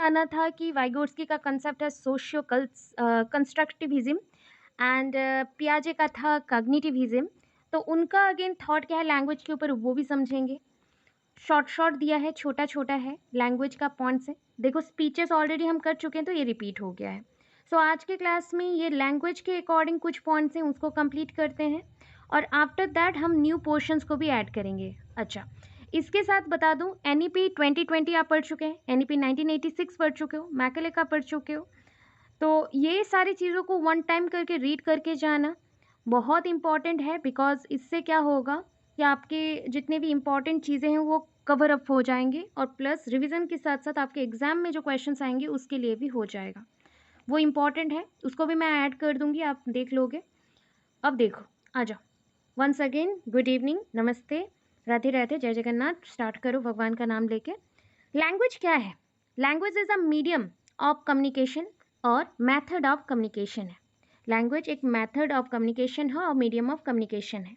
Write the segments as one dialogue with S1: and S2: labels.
S1: बताना था कि वाइगोट्स्की का कंसेप्ट है सोशियो कंस्ट्रक्टिविज्म एंड पियाजे का था कॉग्निटिविज्म। तो उनका अगेन थॉट क्या है लैंग्वेज के ऊपर, वो भी समझेंगे। शॉर्ट शॉर्ट दिया है, छोटा छोटा है लैंग्वेज का पॉइंट्स है। देखो स्पीचेस ऑलरेडी हम कर चुके हैं तो ये रिपीट हो गया है। सो आज के क्लास में ये लैंग्वेज के अकॉर्डिंग कुछ पॉइंट्स हैं उसको कंप्लीट करते हैं और आफ्टर दैट हम न्यू पोर्शंस को भी ऐड करेंगे। अच्छा, इसके साथ बता दूं NEP 2020 आप पढ़ चुके हैं, NEP 1986 पढ़ चुके हो, मैकेले का पढ़ चुके हो। तो ये सारी चीज़ों को वन टाइम करके रीड करके जाना बहुत इम्पॉर्टेंट है, बिकॉज इससे क्या होगा कि आपके जितने भी इम्पॉर्टेंट चीज़ें हैं वो कवर अप हो जाएंगे और प्लस रिवीजन के साथ साथ आपके एग्जाम में जो क्वेश्चंस आएंगे उसके लिए भी हो जाएगा। वो इम्पॉर्टेंट है, उसको भी मैं ऐड कर दूंगी, आप देख लोगे। अब देखो, आ जाओ। वंस अगेन गुड इवनिंग, नमस्ते, राधे राधे, जय जगन्नाथ। स्टार्ट करो भगवान का नाम लेके। लैंग्वेज क्या है? Language is a medium of communication और मेथड ऑफ कम्युनिकेशन है। लैंग्वेज एक मेथड ऑफ कम्युनिकेशन है और मीडियम ऑफ कम्युनिकेशन है।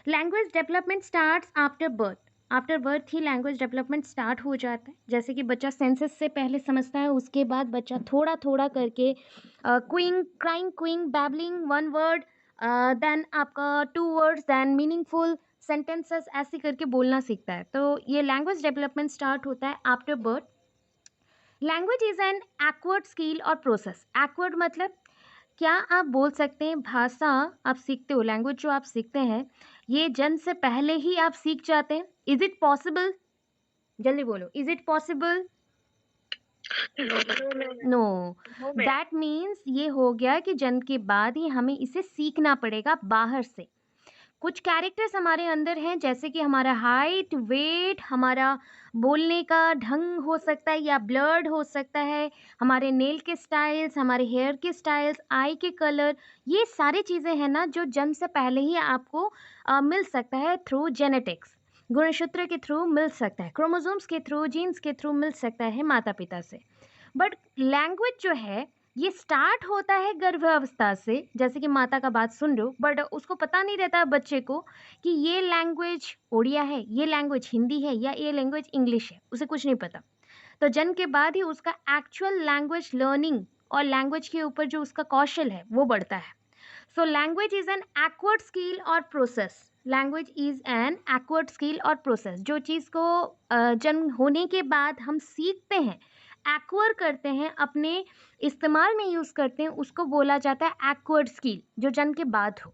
S1: Language development starts after birth. After birth ही लैंग्वेज डेवलपमेंट स्टार्ट हो जाता है। जैसे कि बच्चा सेंसेस से पहले समझता है, उसके बाद बच्चा थोड़ा थोड़ा करके cooing, crying, cooing, babbling, one word, then आपका two words, then meaningful sentences, ऐसे करके बोलना सीखता है। तो ये लैंग्वेज डेवलपमेंट स्टार्ट होता है after birth. Language is an acquired skill और प्रोसेस। एक्वर्ड मतलब क्या आप बोल सकते हैं भाषा आप सीखते हो, लैंग्वेज जो आप सीखते हैं ये जन्म से पहले ही आप सीख जाते हैं? Is it possible? जल्दी बोलो, is it possible? No, that means ये हो गया कि जन्म के बाद ही हमें इसे सीखना पड़ेगा बाहर से। कुछ कैरेक्टर्स हमारे अंदर हैं, जैसे कि हमारा हाइट, वेट, हमारा बोलने का ढंग हो सकता है या ब्लर्ड हो सकता है, हमारे नेल के स्टाइल्स, हमारे हेयर के स्टाइल्स, आई के कलर, ये सारी चीज़ें हैं ना जो जन्म से पहले ही आपको मिल सकता है थ्रू जेनेटिक्स, गुणसूत्र के थ्रू मिल सकता है, क्रोमोसोम्स के थ्रू, जीन्स के थ्रू मिल सकता है माता पिता से। बट लैंग्वेज जो है ये स्टार्ट होता है गर्भावस्था से, जैसे कि माता का बात सुन रहे हो, बट उसको पता नहीं रहता बच्चे को कि ये लैंग्वेज ओडिया है, ये लैंग्वेज हिंदी है या ये लैंग्वेज इंग्लिश है, उसे कुछ नहीं पता। तो जन्म के बाद ही उसका एक्चुअल लैंग्वेज लर्निंग और लैंग्वेज के ऊपर जो उसका कौशल है वो बढ़ता है। So language is an acquired skill और process. Language is an acquired skill और प्रोसेस, जो चीज़ को जन्म होने के बाद हम सीखते हैं, एक्वायर करते हैं, अपने इस्तेमाल में यूज़ करते हैं, उसको बोला जाता है एक्वर्ड स्किल, जो जन्म के बाद हो।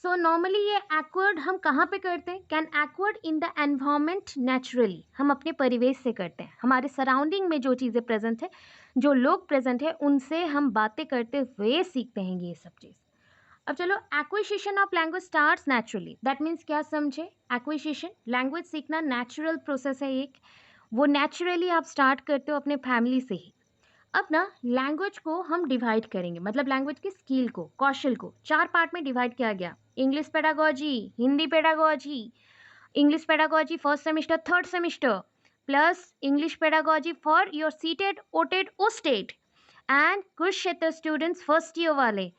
S1: सो नॉर्मली ये एक्वर्ड हम कहाँ पे करते हैं? Can acquired in the environment naturally, हम अपने परिवेश से करते हैं, हमारे सराउंडिंग में जो चीज़ें प्रेजेंट है, जो लोग प्रेजेंट है, उनसे हम बातें करते हुए सीखते हैं ये सब चीज़। अब चलो, acquisition of language starts naturally. That means क्या समझे? एक्विजिशन, लैंग्वेज सीखना नेचुरल प्रोसेस है एक, वो नेचुरली आप स्टार्ट करते हो अपने फैमिली से ही। अब ना लैंग्वेज को हम डिवाइड करेंगे, मतलब लैंग्वेज की स्किल को, कौशल को 4 पार्ट में डिवाइड किया गया। English pedagogy, Hindi pedagogy, English pedagogy first semester, third semester, plus English pedagogy for your seated, ओटेड, ousted and Kurukshetra students first year वाले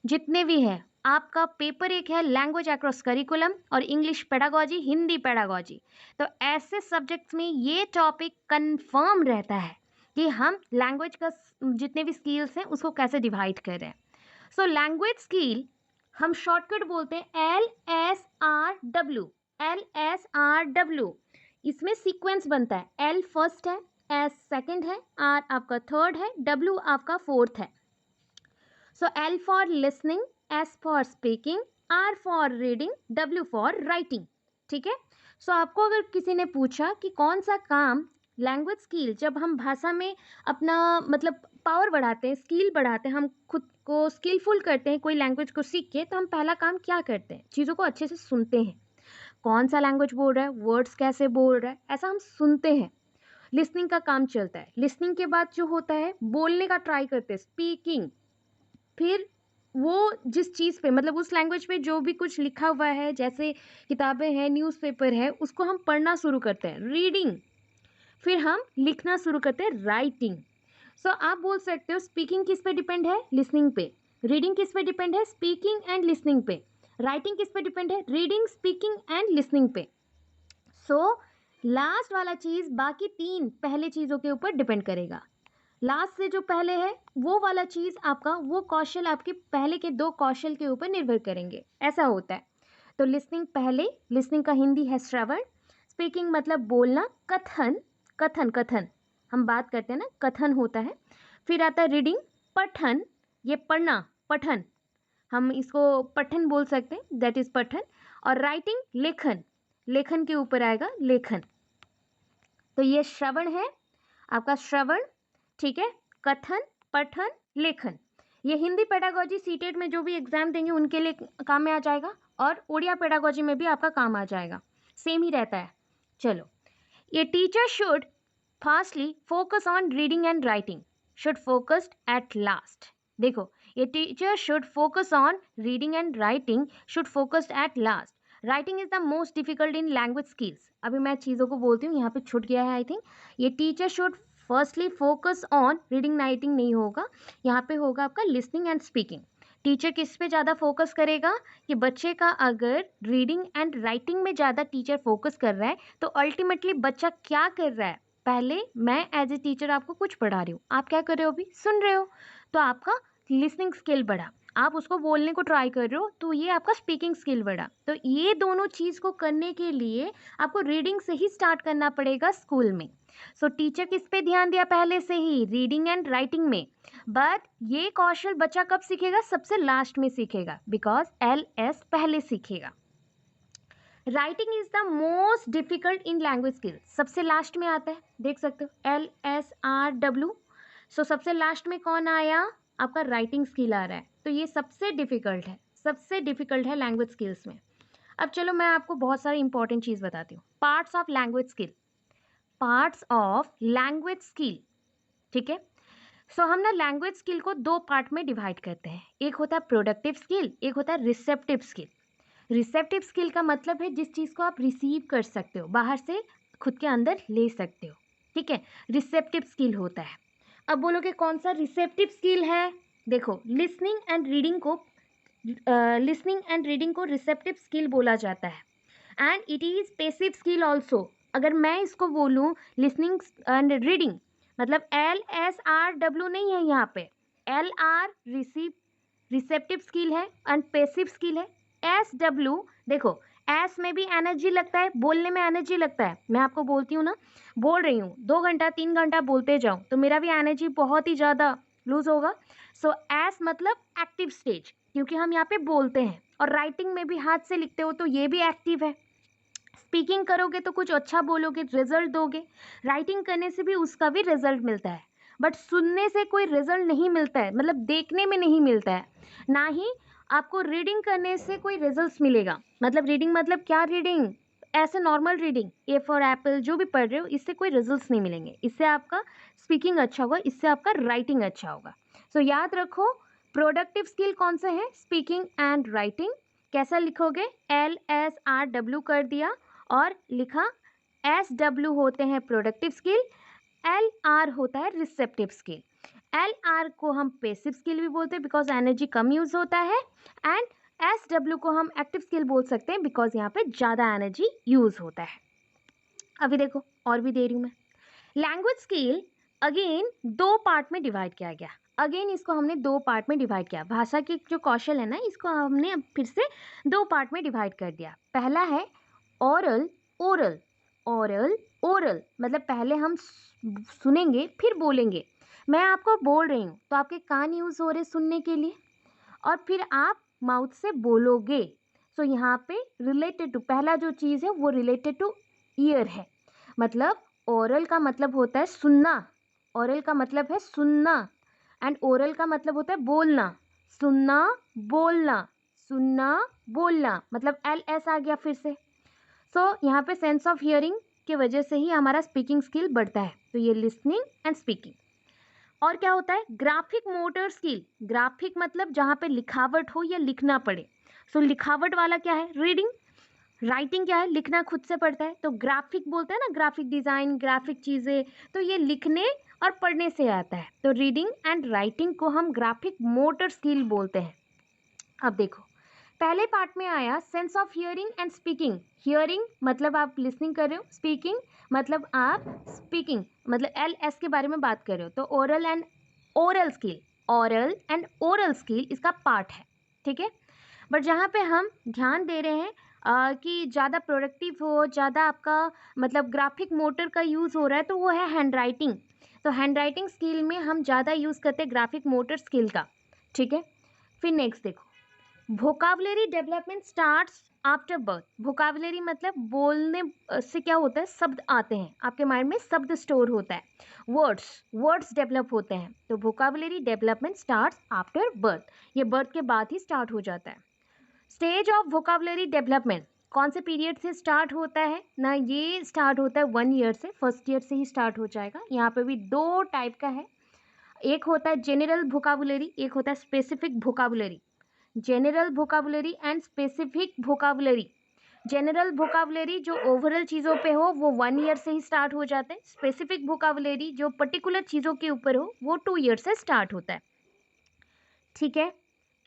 S1: जितने भी हैं, आपका पेपर एक है लैंग्वेज अक्रॉस करिकुलम और इंग्लिश पेडागोजी, हिंदी पेडागोजी। तो ऐसे सब्जेक्ट्स में ये टॉपिक कंफर्म रहता है कि हम लैंग्वेज का जितने भी स्किल्स हैं उसको कैसे डिवाइड कर रहे हैं। सो लैंग्वेज स्किल हम शॉर्टकट बोलते हैं LSRW। LSRW, इसमें सीक्वेंस बनता है, L फर्स्ट है, S सेकंड है, R आपका थर्ड है, W आपका फोर्थ है। सो L for listening, S for speaking, R for reading, W for writing. ठीक है। सो आपको अगर किसी ने पूछा कि कौन सा काम लैंग्वेज स्किल, जब हम भाषा में अपना मतलब पावर बढ़ाते हैं, स्किल बढ़ाते हैं, हम खुद को स्किलफुल करते हैं कोई लैंग्वेज को सीख के, तो हम पहला काम क्या करते हैं? चीज़ों को अच्छे से सुनते हैं, कौन सा लैंग्वेज बोल रहा है, वर्ड्स कैसे बोल रहा है, ऐसा हम सुनते हैं। लिसनिंग का काम चलता है, लिसनिंग के बाद जो होता है बोलने का ट्राई करते हैं, स्पीकिंग। फिर वो जिस चीज़ पे मतलब उस लैंग्वेज पे जो भी कुछ लिखा हुआ है, जैसे किताबें हैं, न्यूज़पेपर है, उसको हम पढ़ना शुरू करते हैं, रीडिंग। फिर हम लिखना शुरू करते हैं, राइटिंग। सो आप बोल सकते हो स्पीकिंग किस पे डिपेंड है? लिसनिंग पे। रीडिंग किस पे डिपेंड है? स्पीकिंग एंड लिसनिंग पे। राइटिंग किस पे डिपेंड है? रीडिंग, स्पीकिंग एंड लिसनिंग पे। सो लास्ट वाला चीज बाकी 3 पहले चीजों के ऊपर डिपेंड करेगा। लास्ट से जो पहले है वो वाला चीज आपका, वो कौशल आपके पहले के 2 कौशल के ऊपर निर्भर करेंगे, ऐसा होता है। तो लिसनिंग पहले, लिसनिंग का हिंदी है श्रवण, स्पीकिंग मतलब बोलना, कथन, कथन कथन हम बात करते हैं ना, कथन होता है। फिर आता है रीडिंग, पठन, ये पढ़ना, पठन, हम इसको पठन बोल सकते हैं, दैट इज पठन। और राइटिंग लेखन, लेखन के ऊपर आएगा लेखन। तो ये श्रवण है आपका, श्रवण, ठीक है, कथन, पठन, लेखन। ये हिंदी पेडागोजी सीटेट में जो भी एग्जाम देंगे उनके लिए काम में आ जाएगा, और ओडिया पेडागोजी में भी आपका काम आ जाएगा, सेम ही रहता है। चलो, ये teacher should firstly focus on reading and writing, should focused at last. देखो, ये teacher should focus on reading and writing, should focused at last. Writing is the most difficult in language skills. अभी मैं चीज़ों को बोलती हूँ, यहाँ पे छूट गया है आई थिंक। ये teacher should firstly focus on reading writing नहीं होगा, यहाँ पे होगा आपका लिसनिंग एंड स्पीकिंग। टीचर किस पे ज़्यादा फोकस करेगा कि बच्चे का अगर रीडिंग एंड राइटिंग में ज़्यादा टीचर फोकस कर रहा है तो अल्टीमेटली बच्चा क्या कर रहा है, पहले मैं एज ए टीचर आपको कुछ पढ़ा रही हूँ, आप क्या कर रहे हो, अभी सुन रहे हो, तो आपका लिसनिंग स्किल बढ़ा, आप उसको बोलने को ट्राई कर रहे हो तो ये आपका स्पीकिंग स्किल बढ़ा। तो ये दोनों चीज़ को करने के लिए आपको रीडिंग से ही स्टार्ट करना पड़ेगा स्कूल में। सो टीचर किस पे ध्यान दिया पहले से ही, रीडिंग एंड राइटिंग में। बट ये कौशल बच्चा कब सीखेगा, सबसे लास्ट में सीखेगा, बिकॉज LS पहले सीखेगा। Writing is the most difficult in language skill, सबसे लास्ट में आता है, देख सकते हो LSRW। सो सबसे लास्ट में कौन आया, आपका राइटिंग स्किल आ रहा है, तो ये सबसे डिफिकल्ट है, सबसे डिफिकल्ट है लैंग्वेज स्किल्स में। अब चलो मैं आपको बहुत सारी इंपॉर्टेंट चीज़ बताती हूँ। Parts of language skill, parts of language skill, ठीक है। सो हम ना लैंग्वेज स्किल को 2 पार्ट में डिवाइड करते हैं, एक होता है प्रोडक्टिव स्किल, एक होता है रिसेप्टिव स्किल। रिसेप्टिव स्किल का मतलब है जिस चीज़ को आप रिसीव कर सकते हो, बाहर से खुद के अंदर ले सकते हो, ठीक है, रिसेप्टिव स्किल होता है। अब बोलोगे कौन सा रिसेप्टिव स्किल है, देखो लिसनिंग एंड रीडिंग को रिसेप्टिव स्किल बोला जाता है, and it is passive skill also. अगर मैं इसको बोलूँ लिसनिंग एंड रीडिंग, मतलब LSRW नहीं है यहाँ पे, LR रिसेप्टिव स्किल है एंड पैसिव स्किल है। SW, देखो एस में भी एनर्जी लगता है, बोलने में एनर्जी लगता है, मैं आपको बोलती हूँ ना, बोल रही हूँ 2 घंटा 3 घंटा बोलते जाऊँ तो मेरा भी एनर्जी बहुत ही ज़्यादा लूज होगा। सो एस मतलब एक्टिव स्टेज, क्योंकि हम यहाँ पे बोलते हैं, और राइटिंग में भी हाथ से लिखते हो तो ये भी एक्टिव है। स्पीकिंग करोगे तो कुछ अच्छा बोलोगे, रिजल्ट दोगे, राइटिंग करने से भी उसका भी रिजल्ट मिलता है, बट सुनने से कोई रिजल्ट नहीं मिलता है, मतलब देखने में नहीं मिलता है, ना ही आपको रीडिंग करने से कोई रिजल्ट्स मिलेगा। मतलब रीडिंग मतलब क्या, रीडिंग ऐसे normal reading, A for Apple जो भी पढ़ रहे हो, इससे कोई रिजल्ट्स नहीं मिलेंगे, इससे आपका स्पीकिंग अच्छा होगा, इससे आपका राइटिंग अच्छा होगा। सो याद रखो, प्रोडक्टिव स्किल कौन से हैं, स्पीकिंग एंड राइटिंग। कैसा लिखोगे, LSRW कर दिया और लिखा, SW होते हैं प्रोडक्टिव स्किल, LR होता है रिसेप्टिव स्किल। LR को हम पैसिव स्किल भी बोलते हैं बिकॉज एनर्जी कम यूज होता है, एंड SW को हम एक्टिव स्किल बोल सकते हैं बिकॉज यहाँ पे ज़्यादा एनर्जी यूज होता है। अभी देखो और भी दे रही हूँ मैं। लैंग्वेज स्किल अगेन 2 पार्ट में डिवाइड किया गया, अगेन इसको हमने 2 पार्ट में डिवाइड किया, भाषा के जो कौशल है ना, इसको हमने अब फिर से 2 पार्ट में डिवाइड कर दिया। पहला है ओरल, ओरल, ओरल, ओरल मतलब पहले हम सुनेंगे फिर बोलेंगे, मैं आपको बोल रही हूँ तो आपके कान यूज़ हो रहे सुनने के लिए, और फिर आप माउथ से बोलोगे। सो यहाँ पे रिलेटेड टू, पहला जो चीज़ है वो रिलेटेड टू ईयर है, मतलब ओरल का मतलब होता है सुनना, ओरल का मतलब है सुनना, एंड ओरल का मतलब होता है बोलना, सुनना बोलना, सुनना बोलना, मतलब LS आ गया फिर से। सो यहाँ पे सेंस ऑफ हियरिंग की वजह से ही हमारा स्पीकिंग स्किल बढ़ता है, तो ये लिसनिंग एंड स्पीकिंग। और क्या होता है, ग्राफिक मोटर स्किल, ग्राफिक मतलब जहाँ पे लिखावट हो या लिखना पड़े। सो लिखावट वाला क्या है, रीडिंग, राइटिंग क्या है, लिखना खुद से पड़ता है, तो ग्राफिक बोलते हैं ना, ग्राफिक डिज़ाइन, ग्राफिक चीज़ें, तो ये लिखने और पढ़ने से आता है, तो रीडिंग एंड राइटिंग को हम ग्राफिक मोटर स्किल बोलते हैं। अब देखो, पहले पार्ट में आया sense of hearing and speaking. Hearing मतलब आप लिसनिंग कर रहे हो, स्पीकिंग मतलब आप स्पीकिंग मतलब LS के बारे में बात कर रहे हो। तो ओरल एंड ओरल स्किल इसका पार्ट है, ठीक है। बट जहाँ पे हम ध्यान दे रहे हैं कि ज़्यादा प्रोडक्टिव हो, ज़्यादा आपका मतलब ग्राफिक मोटर का यूज़ हो रहा है, तो वो है हैंड राइटिंग। तो हैंड राइटिंग स्किल में हम ज़्यादा यूज़ करते हैं ग्राफिक मोटर स्किल का, ठीक है। फिर नेक्स्ट देखो, vocabulary development starts after birth. Vocabulary मतलब बोलने से क्या होता है, शब्द आते हैं आपके माइंड में, शब्द स्टोर होता है, वर्ड्स डेवलप होते हैं। तो vocabulary development starts after birth, ये बर्थ के बाद ही स्टार्ट हो जाता है। स्टेज ऑफ वोकाबुलरी डेवलपमेंट कौन से पीरियड से स्टार्ट होता है ना, ये स्टार्ट होता है 1 ईयर से, फर्स्ट ईयर से ही स्टार्ट हो जाएगा। यहाँ पे भी 2 टाइप का है, एक होता है जनरल वोकाबुलरी, एक होता है specific vocabulary. General vocabulary and specific vocabulary. General vocabulary जो ओवरऑल चीज़ों पे हो वो 1 ईयर से ही स्टार्ट हो जाते हैं। स्पेसिफिक वोकाबुलरी जो पर्टिकुलर चीज़ों के ऊपर हो वो 2 ईयर से स्टार्ट होता है, ठीक है।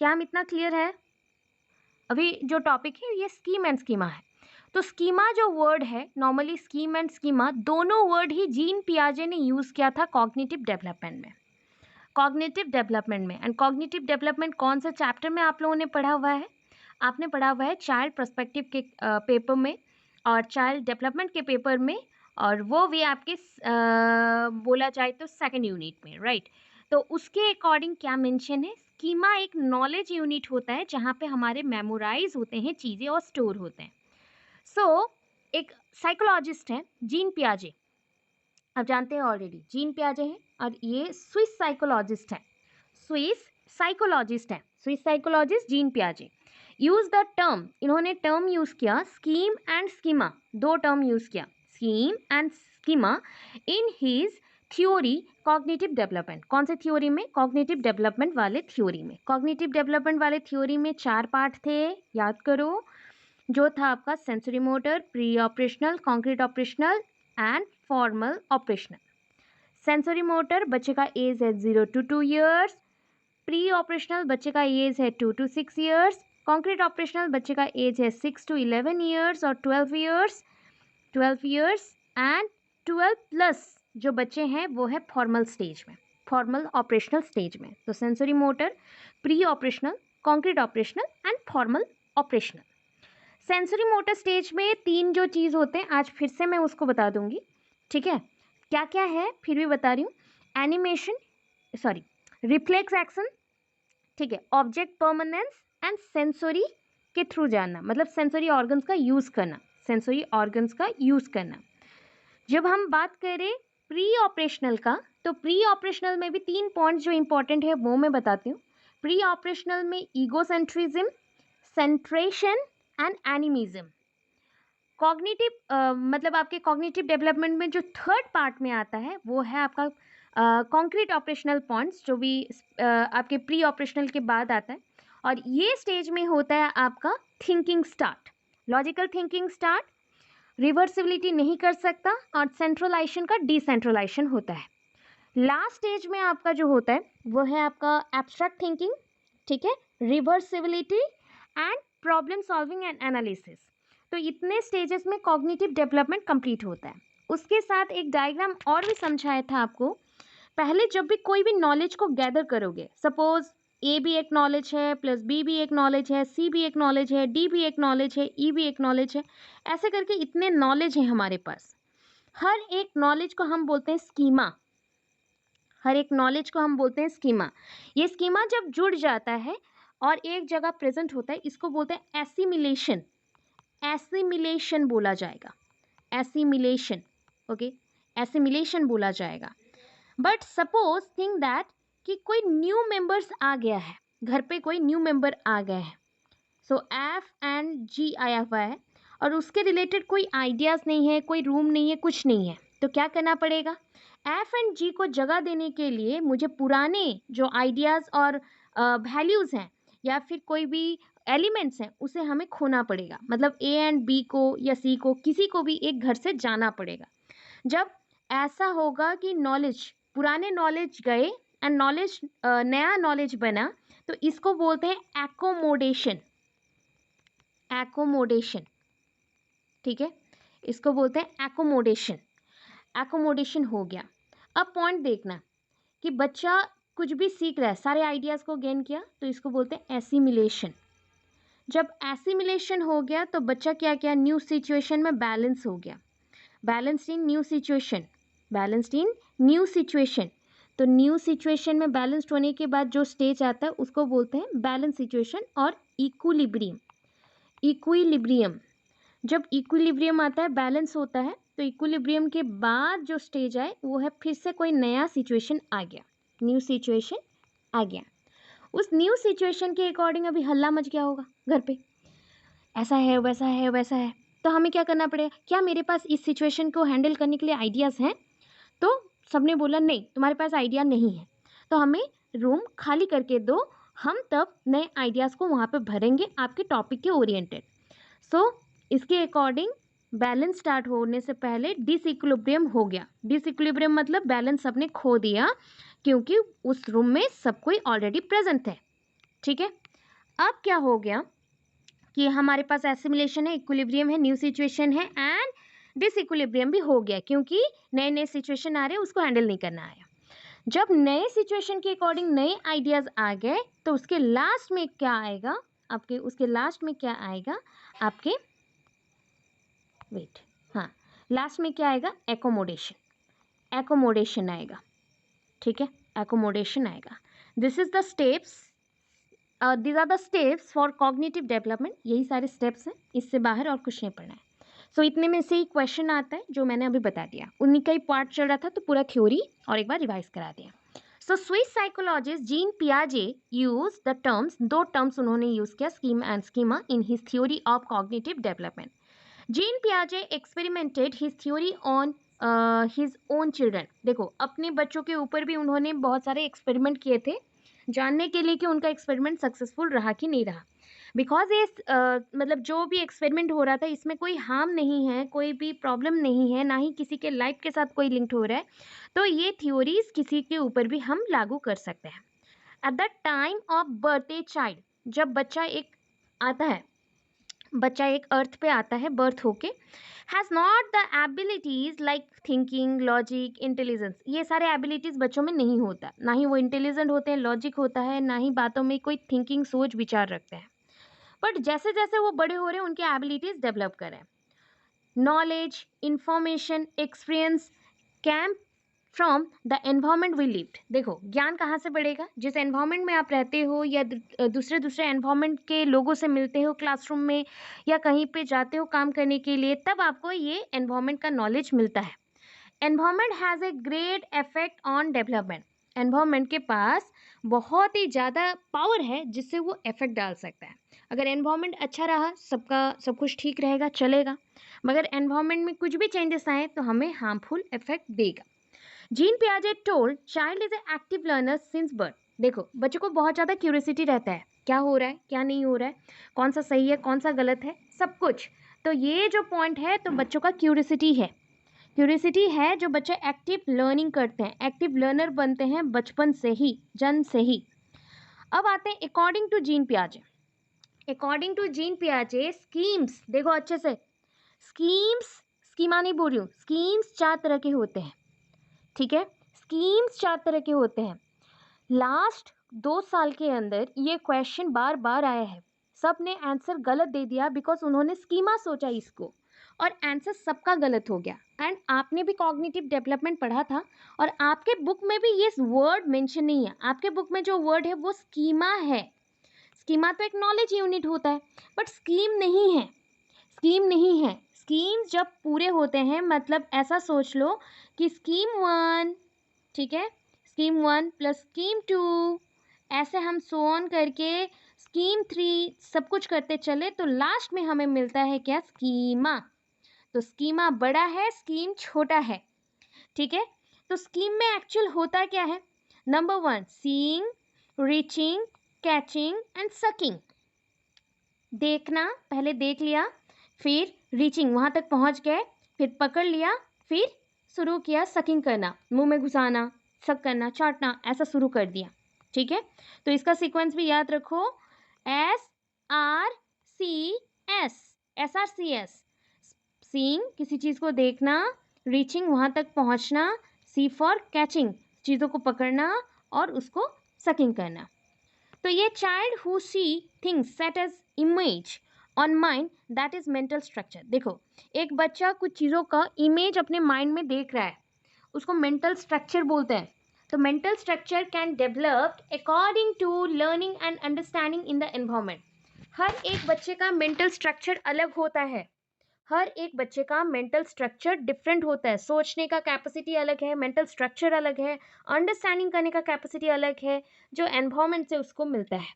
S1: क्या हम इतना क्लियर है? अभी जो टॉपिक है ये स्कीम एंड स्कीमा है। तो स्कीमा जो वर्ड है, नॉर्मली स्कीम एंड स्कीमा दोनों वर्ड ही जीन पियाजे ने यूज़ किया था कॉग्निटिव डेवलपमेंट में। एंड कॉग्निटिव डेवलपमेंट कौन से चैप्टर में आप लोगों ने पढ़ा हुआ है? आपने पढ़ा हुआ है चाइल्ड पर्सपेक्टिव के पेपर में और चाइल्ड डेवलपमेंट के पेपर में, और वो भी आपके बोला जाए तो सेकंड यूनिट में, राइट। तो उसके अकॉर्डिंग क्या मेंशन है, स्कीमा एक नॉलेज यूनिट होता है जहाँ पे हमारे मेमोराइज होते हैं चीज़ें और स्टोर होते हैं। सो एक साइकोलॉजिस्ट है जीन पियाजे, आप जानते हैं ऑलरेडी जीन पियाजे हैं, और ये स्विस साइकोलॉजिस्ट जीन पियाजे यूज द टर्म, इन्होंने टर्म यूज किया scheme and schema, 2 term use किया, scheme and schema in his theory cognitive development. कौन से थ्योरी में? कॉग्निटिव डेवलपमेंट वाले थ्योरी में। कॉग्निटिव डेवलपमेंट वाले थ्योरी में 4 पार्ट थे, याद करो, जो था आपका sensory motor, pre operational, concrete operational and formal operational. Sensory motor बच्चे का एज है 0 to 2 ईयर्स, प्री ऑपरेशनल बच्चे का एज है 2 to 6 ईयर्स, कॉन्क्रीट ऑपरेशनल बच्चे का एज है 6 to 11 ईयर्स और 12 ईयर्स एंड 12 प्लस जो बच्चे हैं वो है फॉर्मल स्टेज में, फॉर्मल ऑपरेशनल स्टेज में। तो sensory motor, pre operational, concrete operational and formal operational. Sensory motor stage में 3 जो चीज़ होते हैं, आज फिर से मैं उसको बता दूंगी, ठीक है। क्या क्या है फिर भी बता रही हूँ, रिफ्लेक्स एक्शन, ठीक है, ऑब्जेक्ट परमानेंस एंड सेंसरी के थ्रू जानना, मतलब सेंसरी ऑर्गन्स का यूज़ करना, जब हम बात करें प्री ऑपरेशनल का, तो प्री ऑपरेशनल में भी 3 पॉइंट्स जो इंपॉर्टेंट है वो मैं बताती हूँ। प्री ऑपरेशनल में ईगोसेंट्रिज्म, सेंट्रेशन एंड एनिमिज्म। कॉग्निटिव मतलब आपके कॉग्निटिव डेवलपमेंट में जो 3rd पार्ट में आता है वो है आपका कॉन्क्रीट ऑपरेशनल पॉइंट्स, जो भी आपके प्री ऑपरेशनल के बाद आता है। और ये स्टेज में होता है आपका thinking start, logical thinking start, reversibility नहीं कर सकता, और सेंट्रलाइजेशन का डिसेंट्रलाइजेशन होता है। लास्ट स्टेज में आपका जो होता है वो है आपका एब्स्ट्रैक्ट थिंकिंग, ठीक है, reversibility and problem solving and analysis. तो इतने स्टेजेस में कॉग्निटिव डेवलपमेंट कंप्लीट होता है। उसके साथ एक डायग्राम और भी समझाया था आपको। पहले जब भी कोई भी नॉलेज को गैदर करोगे, सपोज ए भी एक नॉलेज है, प्लस बी भी एक नॉलेज है, सी भी एक नॉलेज है, डी भी एक नॉलेज है, ई भी एक नॉलेज है, ऐसे करके इतने नॉलेज हैं हमारे पास। हर एक नॉलेज को हम बोलते हैं स्कीमा, ये स्कीमा जब जुड़ जाता है और एक जगह प्रेजेंट होता है, इसको बोलते हैं एसिमिलेशन बोला जाएगा, एसिमिलेशन बोला जाएगा। बट सपोज थिंक दैट कि कोई न्यू मेंबर्स आ गया है, घर पे कोई न्यू मेंबर आ गए हैं, सो F and G आया हुआ है और उसके रिलेटेड कोई आइडियाज़ नहीं है, कोई रूम नहीं है, कुछ नहीं है, तो क्या करना पड़ेगा? F and G को जगह देने के लिए मुझे पुराने जो आइडियाज़ और वैल्यूज़ हैं या फिर कोई भी एलिमेंट्स हैं उसे हमें खोना पड़ेगा, मतलब A and B को या C को, किसी को भी एक घर से जाना पड़ेगा। जब ऐसा होगा कि नॉलेज, पुराने नॉलेज गए एंड नया नॉलेज बना, तो इसको बोलते हैं एकोमोडेशन, एकोमोडेशन, ठीक है, इसको बोलते हैं एकोमोडेशन। एकोमोडेशन हो गया। अब पॉइंट देखना कि बच्चा कुछ भी सीख रहा है, सारे आइडियाज़ को गेन किया, तो इसको बोलते हैं एसिमिलेशन। जब एसिमिलेशन हो गया तो बच्चा क्या किया, न्यू सिचुएशन में बैलेंस हो गया, बैलेंस्ड इन न्यू सिचुएशन, बैलेंस्ड इन न्यू सिचुएशन। तो न्यू सिचुएशन में बैलेंस्ड होने के बाद जो स्टेज आता है उसको बोलते हैं बैलेंस सिचुएशन और इक्विलिब्रियम। इक्विलिब्रियम, जब इक्विलिब्रियम आता है, बैलेंस होता है, तो इक्विलिब्रियम के बाद जो स्टेज आए वो है फिर से कोई नया सिचुएशन आ गया, न्यू सिचुएशन आ गया। उस न्यू सिचुएशन के अकॉर्डिंग अभी हल्ला मच गया होगा घर पे, ऐसा है वैसा है वैसा है, तो हमें क्या करना पड़ेगा, क्या मेरे पास इस सिचुएशन को हैंडल करने के लिए आइडियाज़ हैं? तो सबने बोला नहीं, तुम्हारे पास आइडिया नहीं है, तो हमें रूम खाली करके दो, हम तब नए आइडियाज़ को वहाँ पे भरेंगे आपके टॉपिक के ओरिएंटेड। सो इसके अकॉर्डिंग बैलेंस स्टार्ट होने से पहले डिसइक्विलिब्रियम हो गया। डिसइक्विलिब्रियम मतलब बैलेंस सबने खो दिया, क्योंकि उस रूम में सब कोई ऑलरेडी प्रेजेंट है, ठीक है। अब क्या हो गया कि हमारे पास एसिमिलेशन है, इक्विलिब्रियम है, न्यू सिचुएशन है एंड डिसइक्विलिब्रियम भी हो गया, क्योंकि नए नए सिचुएशन आ रहे हैं, उसको हैंडल नहीं करना है। जब नए सिचुएशन के अकॉर्डिंग नए आइडियाज़ आ गए तो उसके लास्ट में क्या आएगा आपके, उसके लास्ट में क्या आएगा आपके, वेट, हाँ, लास्ट में क्या आएगा, एकोमोडेशन। एकोमोडेशन आएगा, ठीक है, एकोमोडेशन आएगा। This is the steps, these are the steps for cognitive development. यही सारे स्टेप्स हैं, इससे बाहर और कुछ नहीं पढ़ना है। सो इतने में से ही क्वेश्चन आता है जो मैंने अभी बता दिया, उन्हीं का ही पार्ट चल रहा था, तो पूरा थ्योरी और एक बार रिवाइज करा दिया। सो स्विस साइकोलॉजिस्ट जीन पियाजे यूज द टर्म्स, दो टर्म्स उन्होंने यूज किया, scheme and schema, in his theory of cognitive development. Jean पियाजे experimented his theory on his own children. देखो, अपने बच्चों के ऊपर भी उन्होंने बहुत सारे एक्सपेरिमेंट किए थे, जानने के लिए कि उनका एक्सपेरिमेंट सक्सेसफुल रहा कि नहीं रहा। बिकॉज ये मतलब जो भी एक्सपेरिमेंट हो रहा था इसमें कोई हार्म नहीं है, कोई भी प्रॉब्लम नहीं है, ना ही किसी के लाइफ के साथ कोई लिंक्ड हो रहा है, तो ये थ्योरीज किसी के ऊपर भी हम लागू कर सकते हैं। At the time of birth a child, जब बच्चा एक आता है, बच्चा एक अर्थ पे आता है बर्थ होके, has not the abilities like thinking, logic, intelligence. ये सारे एबिलिटीज़ बच्चों में नहीं होता, ना ही वो इंटेलिजेंट होते हैं, लॉजिक होता है, ना ही बातों में कोई थिंकिंग, सोच विचार रखते हैं। बट जैसे जैसे वो बड़े हो रहे हैं उनकी एबिलिटीज़ डेवलप करें। Knowledge, information, experience can from the environment we lived. देखो, ज्ञान कहाँ से बढ़ेगा, जिस एनवायरमेंट में आप रहते हो या दूसरे दूसरे एनवायरमेंट के लोगों से मिलते हो, क्लासरूम में या कहीं पे जाते हो काम करने के लिए, तब आपको ये एनवायरमेंट का नॉलेज मिलता है। Environment has a great effect on development. Environment के पास बहुत ही ज़्यादा पावर है जिससे वो इफेक्ट डाल सकता है। अगर एनवायरमेंट अच्छा रहा, सबका सब कुछ ठीक रहेगा, चलेगा, मगर एनवायरमेंट में कुछ भी चेंजेस आए तो हमें हार्मफुल इफेक्ट देगा। जीन पियाजे told child is a active learner since birth. देखो, बच्चों को बहुत ज़्यादा क्यूरियोसिटी रहता है, क्या हो रहा है, क्या नहीं हो रहा है, कौन सा सही है, कौन सा गलत है, सब कुछ। तो ये जो पॉइंट है, तो बच्चों का क्यूरियोसिटी है, क्यूरियोसिटी है जो बच्चे एक्टिव लर्निंग करते हैं, एक्टिव लर्नर बनते हैं बचपन से ही, जन्म से ही। अब आते हैं अकॉर्डिंग टू जीन पियाजे। अकॉर्डिंग टू जीन पियाजे स्कीम्स, देखो अच्छे से, स्कीम्स, स्कीमा नहीं बोल रही हूँ, स्कीम्स 4 तरह के होते हैं, ठीक है, स्कीम्स 4 तरह के होते हैं। लास्ट 2 साल के अंदर ये क्वेश्चन बार बार आया है, सब ने आंसर गलत दे दिया बिकॉज उन्होंने स्कीमा सोचा इसको, और आंसर सबका गलत हो गया। एंड आपने भी कॉग्निटिव डेवलपमेंट पढ़ा था और आपके बुक में भी ये वर्ड मेंशन नहीं है, आपके बुक में जो वर्ड है वो स्कीमा है। स्कीमा तो एक नॉलेज यूनिट होता है, बट स्कीम नहीं है, स्कीम नहीं है। स्कीम जब पूरे होते हैं, मतलब ऐसा सोच लो कि स्कीम 1, ठीक है, स्कीम 1 प्लस स्कीम 2, ऐसे हम सो ऑन करके स्कीम 3 सब कुछ करते चले, तो लास्ट में हमें मिलता है क्या, स्कीमा। तो स्कीमा बड़ा है, स्कीम छोटा है, ठीक है। तो स्कीम में एक्चुअल होता क्या है, number 1 seeing, reaching, catching and sucking. देखना, पहले देख लिया, फिर रीचिंग, वहाँ तक पहुँच गए, फिर पकड़ लिया, फिर शुरू किया सकिंग करना, मुंह में घुसाना, सक करना, चाटना, ऐसा शुरू कर दिया, ठीक है। तो इसका सीक्वेंस भी याद रखो, S R C S, SRCS, seeing किसी चीज को देखना, रीचिंग वहां तक पहुंचना, सी फॉर कैचिंग चीजों को पकड़ना और उसको सकिंग करना। तो ये child who see things set as image on mind that is mental structure. देखो, एक बच्चा कुछ चीज़ों का इमेज अपने माइंड में देख रहा है, उसको मेंटल स्ट्रक्चर बोलते हैं। तो mental structure can develop according to learning and understanding in the environment. हर एक बच्चे का मेंटल स्ट्रक्चर अलग होता है, हर एक बच्चे का मेंटल स्ट्रक्चर डिफरेंट होता है, सोचने का कैपेसिटी अलग है, मेंटल स्ट्रक्चर अलग है, अंडरस्टैंडिंग करने का कैपेसिटी अलग है, जो एनवायरमेंट से उसको मिलता है।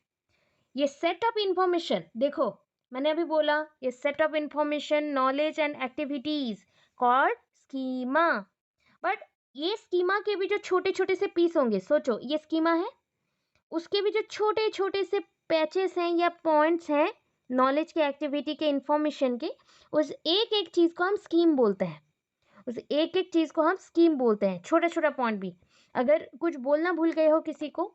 S1: ये सेट ऑफ इंफॉर्मेशन, देखो मैंने अभी बोला, ये set of information, knowledge and activities called schema. But ये स्कीमा के भी जो छोटे छोटे से पीस होंगे, सोचो ये स्कीमा है, उसके भी जो छोटे छोटे से पैचेस हैं या पॉइंट्स हैं नॉलेज के, एक्टिविटी के, इंफॉर्मेशन के, उस एक एक चीज को हम स्कीम बोलते हैं, उस एक एक चीज को हम स्कीम बोलते हैं। छोटा छोटा पॉइंट भी, अगर कुछ बोलना भूल गए हो किसी को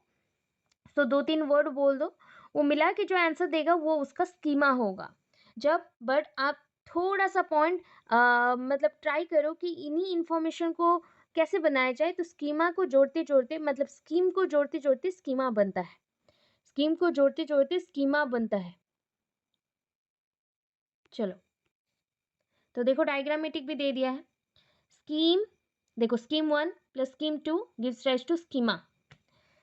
S1: तो 2-3 वर्ड बोल दो, वो मिला के जो आंसर देगा वो उसका स्कीमा होगा। जब बट आप थोड़ा सा पॉइंट मतलब ट्राई करो कि इन्हीं इंफॉर्मेशन को कैसे बनाया जाए, तो स्कीमा को जोड़ते जोड़ते, मतलब स्कीम को जोड़ते जोड़ते स्कीमा बनता है, स्कीम को जोड़ते जोड़ते स्कीमा बनता है। चलो, तो देखो डायग्रामेटिक भी दे दिया है। स्कीम, देखो scheme 1 plus scheme 2 gives rise to schema.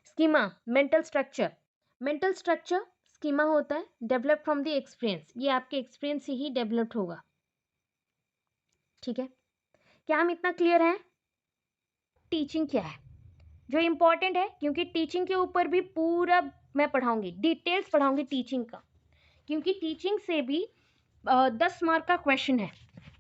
S1: Schema mental structure, mental structure schema होता है डेवलप फ्रॉम द एक्सपीरियंस, ये आपके एक्सपीरियंस से ही डेवलप्ड होगा। ठीक है, क्या हम इतना क्लियर हैं? टीचिंग क्या है जो इंपॉर्टेंट है, क्योंकि टीचिंग के ऊपर भी पूरा मैं पढ़ाऊंगी, डिटेल्स पढ़ाऊंगी टीचिंग का, क्योंकि टीचिंग से भी 10 मार्क का क्वेश्चन है।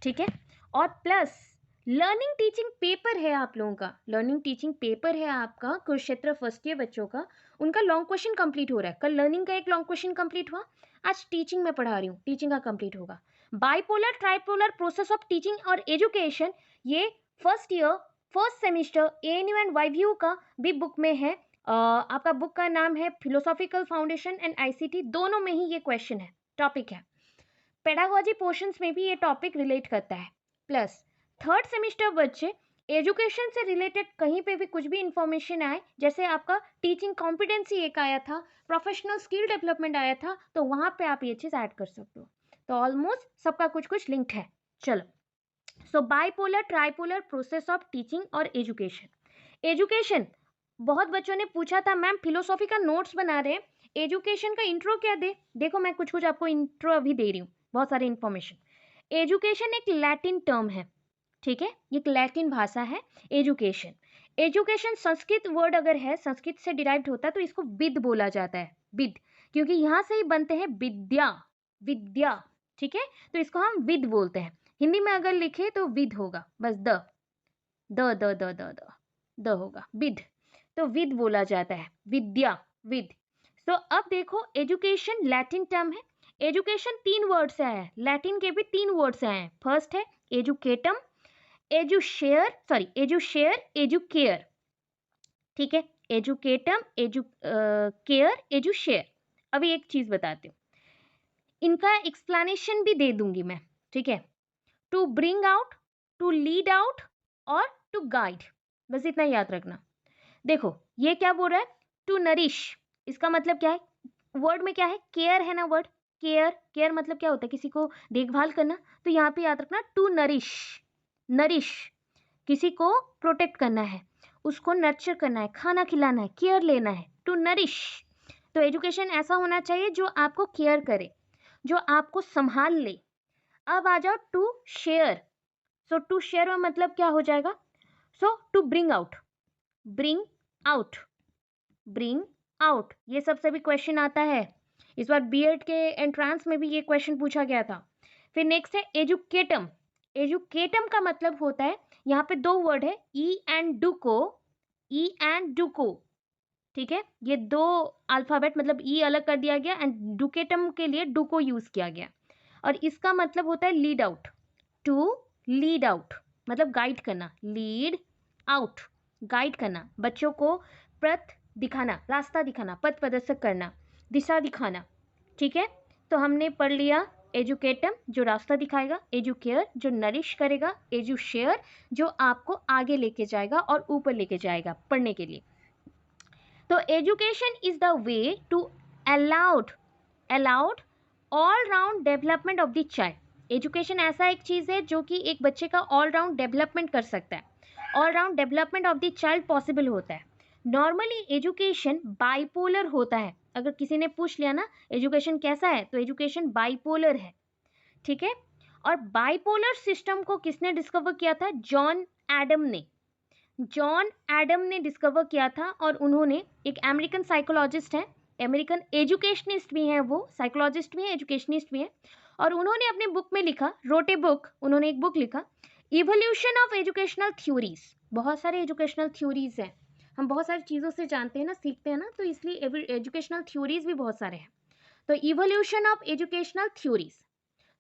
S1: ठीक है, और प्लस लर्निंग टीचिंग पेपर है आप लोगों का, लर्निंग टीचिंग पेपर है आपका कुरुक्षेत्र फर्स्ट ईयर बच्चों का, उनका लॉन्ग क्वेश्चन कंप्लीट हो रहा है। कल लर्निंग का एक लॉन्ग क्वेश्चन कंप्लीट हुआ, आज टीचिंग में पढ़ा रही हूँ, टीचिंग का कंप्लीट होगा। Bipolar tripolar process of teaching और एजुकेशन, ये first year first semester ANU and YVU का भी बुक में है। आपका बुक का नाम है फिलोसॉफिकल फाउंडेशन एंड आईसीटी, दोनों में ही ये क्वेश्चन है, टॉपिक है। पेडागोजी पोर्शंस में भी ये टॉपिक रिलेट करता है। प्लस थर्ड सेमिस्टर बच्चे एजुकेशन से रिलेटेड कहीं पे भी कुछ भी इंफॉर्मेशन आए, जैसे आपका टीचिंग कॉम्पिटेंसी एक आया था, प्रोफेशनल स्किल डेवलपमेंट आया था, तो वहां पे आप ये चीज ऐड कर सकते हो। तो ऑलमोस्ट सबका कुछ कुछ लिंक्ड है। चलो, so bipolar tripolar process of teaching और एजुकेशन। एजुकेशन, बहुत बच्चों ने पूछा था मैम फिलोसॉफी का नोट्स बना रहे हैं, एजुकेशन का इंट्रो क्या दे। देखो मैं कुछ कुछ आपको इंट्रो अभी दे रही हूँ, बहुत सारी इंफॉर्मेशन। एजुकेशन एक लैटिन टर्म है, ठीक है, ये एक लैटिन भाषा है एजुकेशन। एजुकेशन संस्कृत वर्ड अगर है, संस्कृत से डिराइव्ड होता है, तो इसको विद बोला जाता है, विद, क्योंकि यहाँ से ही बनते हैं विद्या, विद्या। ठीक है, तो इसको हम विद बोलते हैं। हिंदी में अगर लिखे तो विद होगा, बस the the the the the the the होगा, विद, तो विद बोला जाता है, विद्या, विद। तो अब देखो एजुकेशन लैटिन टर्म है, एजुकेशन 3 वर्ड से आया है, लैटिन के भी 3 वर्ड से आए हैं। फर्स्ट है एजुकेटम, एजुशेयर, सॉरी एजुशेयर, एजुकेयर। ठीक है, एजुकेटम, केयर, एजुशेयर। अभी एक चीज बताती हूँ, इनका एक्सप्लेनेशन भी दे दूंगी मैं। ठीक है, to bring out, to lead out और टू गाइड, बस इतना याद रखना। देखो ये क्या बोल रहा है, टू नरिश, इसका मतलब क्या है, वर्ड में क्या है, केयर है ना वर्ड, केयर, केयर मतलब क्या होता है, किसी को देखभाल करना, तो यहाँ पे याद रखना टू नरिश, नरिश किसी को प्रोटेक्ट करना है, उसको नर्चर करना है, खाना खिलाना है, केयर लेना है, टू नरिश। तो एजुकेशन ऐसा होना चाहिए जो आपको केयर करे, जो आपको संभाल ले। अब आ जाओ to share, so to share में मतलब क्या हो जाएगा, so to bring out, bring out, bring out, ये सबसे भी क्वेश्चन आता है, इस बार बीएड के एंट्रांस में भी ये क्वेश्चन पूछा गया था। फिर नेक्स्ट है एजुकेटम, एजुकेटम का मतलब होता है, यहाँ पे 2 वर्ड है, ई एंड डुको, ई एंड डुको। ठीक है, ये 2 अल्फाबेट, मतलब ई अलग कर दिया गया एंड डुकेटम के लिए डुको यूज किया गया, और इसका मतलब होता है lead out, to lead out मतलब गाइड करना, लीड आउट गाइड करना, बच्चों को पथ दिखाना, रास्ता दिखाना, पथ प्रदर्शक करना, दिशा दिखाना। ठीक है, तो हमने पढ़ लिया एजुकेटम जो रास्ता दिखाएगा, एजुकेयर जो नरिश करेगा, एजुशेयर जो आपको आगे लेके जाएगा और ऊपर लेके जाएगा पढ़ने के लिए। तो education is the way to allowed all round development of the child. Education ऐसा एक चीज है जो कि एक बच्चे का ऑल राउंड डेवलपमेंट कर सकता है, all round development of the child possible होता है। नॉर्मली एजुकेशन बाइपोलर होता है। अगर किसी ने पूछ लिया ना एजुकेशन कैसा है, तो एजुकेशन बाइपोलर है, ठीक है। और बाइपोलर सिस्टम को किसने डिस्कवर किया था? जॉन एडम ने डिस्कवर किया था। और उन्होंने, एक अमेरिकन साइकोलॉजिस्ट है, अमेरिकन एजुकेशनिस्ट भी हैं, वो साइकोलॉजिस्ट भी हैं, एजुकेशनिस्ट भी हैं। और उन्होंने अपने बुक में लिखा, रोट ए बुक, उन्होंने एक बुक लिखा, इवोल्यूशन ऑफ एजुकेशनल थ्योरीज। बहुत सारे एजुकेशनल थ्योरीज हैं, हम बहुत सारी चीज़ों से जानते हैं ना, सीखते हैं ना, तो इसलिए एजुकेशनल थ्योरीज भी बहुत सारे हैं। तो evolution of educational theories.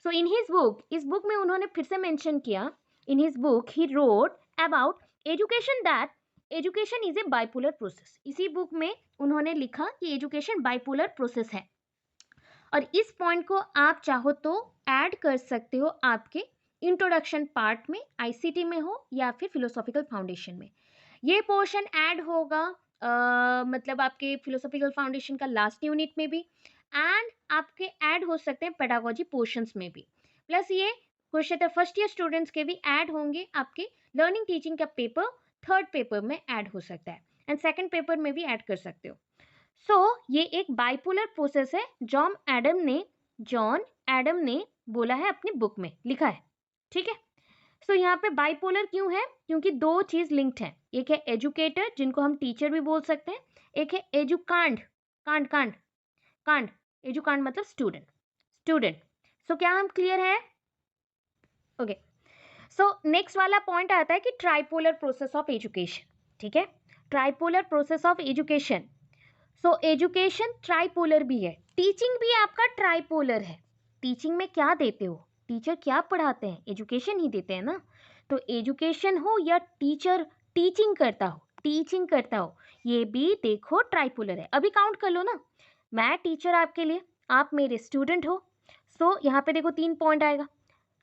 S1: So in his book, इस बुक में उन्होंने फिर से मेंशन किया, in his book he wrote about education that education is a bipolar process. इसी बुक में उन्होंने लिखा कि एजुकेशन बाइपोलर प्रोसेस है। और इस पॉइंट को आप चाहो तो ऐड कर सकते हो आपके इंट्रोडक्शन पार्ट में, आईसीटी में हो या फिर फिलोसॉफिकल फाउंडेशन में। ये पोर्शन ऐड होगा मतलब आपके फिलोसॉफिकल फाउंडेशन का लास्ट यूनिट में भी, एंड आपके ऐड हो सकते हैं पेडागोजी पोर्शंस में भी। प्लस ये क्वेश्चन फर्स्ट ईयर स्टूडेंट्स के भी ऐड होंगे आपके लर्निंग टीचिंग का पेपर, थर्ड पेपर में ऐड हो सकता है, एंड सेकंड पेपर में भी ऐड कर सकते हो। ये एक बाइपोलर प्रोसेस है, जॉन एडम ने बोला है अपनी बुक में, लिखा है, ठीक है। यहाँ पे बाइपोलर क्यों है? क्योंकि दो चीज लिंक्ड है, एक है एजुकेटर जिनको हम टीचर भी बोल सकते हैं, एक है एजुकांड, एजुकांड मतलब स्टूडेंट। क्या हम क्लियर है? ओके। नेक्स्ट वाला पॉइंट आता है कि ट्राइपोलर प्रोसेस ऑफ एजुकेशन, ठीक है। Tripolar process of education. Education tripolar भी है, टीचिंग भी आपका ट्राइपोलर है। टीचिंग में क्या देते हो? टीचर क्या पढ़ाते हैं? एजुकेशन ही देते हैं ना। तो एजुकेशन हो या टीचर टीचिंग करता हो, ये भी देखो ट्राइपोलर है। अभी काउंट कर लो ना, मैं टीचर आपके लिए, आप मेरे स्टूडेंट हो। यहाँ पे देखो 3 पॉइंट आएगा,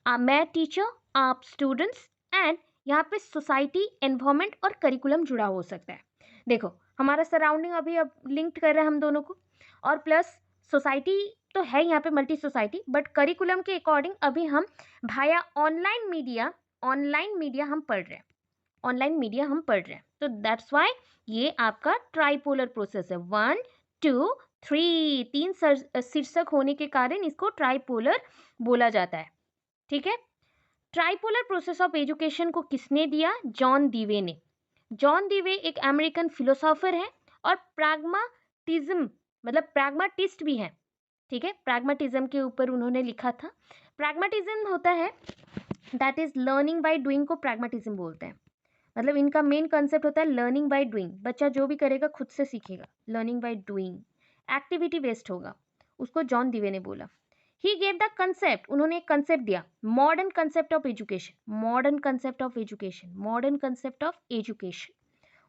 S1: मैं टीचर, आप स्टूडेंट्स, एंड यहाँ पे सोसाइटी, एनवायरमेंट और करिकुलम जुड़ा हो सकता है। देखो हमारा सराउंडिंग अभी अब लिंक्ड कर रहे हैं हम दोनों को, और प्लस सोसाइटी तो है यहाँ पे मल्टी सोसाइटी, बट करिकुलम के अकॉर्डिंग अभी हम भाया ऑनलाइन मीडिया हम पढ़ रहे हैं, तो दैट्स वाई ये आपका ट्राइपोलर प्रोसेस है। 1 2 3 तीन शीर्षक होने के कारण इसको ट्राइपोलर बोला जाता है, ठीक है। ट्राइपोलर प्रोसेस ऑफ एजुकेशन को किसने दिया? जॉन दीवे ने। जॉन दीवे एक अमेरिकन फिलोसोफर है और प्रैग्माटिस्ट भी है, ठीक है। प्रैग्माटिज्म के ऊपर उन्होंने लिखा था। प्रैग्माटिज्म होता है that is learning by doing को प्रैग्माटिज्म बोलते हैं। मतलब इनका मेन कंसेप्ट होता है लर्निंग बाय डूइंग, बच्चा जो भी करेगा खुद से सीखेगा, learning by doing, activity based होगा, उसको जॉन दीवे ने बोला। ही गेव द कंसेप्ट, उन्होंने एक कंसेप्ट दिया, मॉडर्न कंसेप्ट ऑफ एजुकेशन,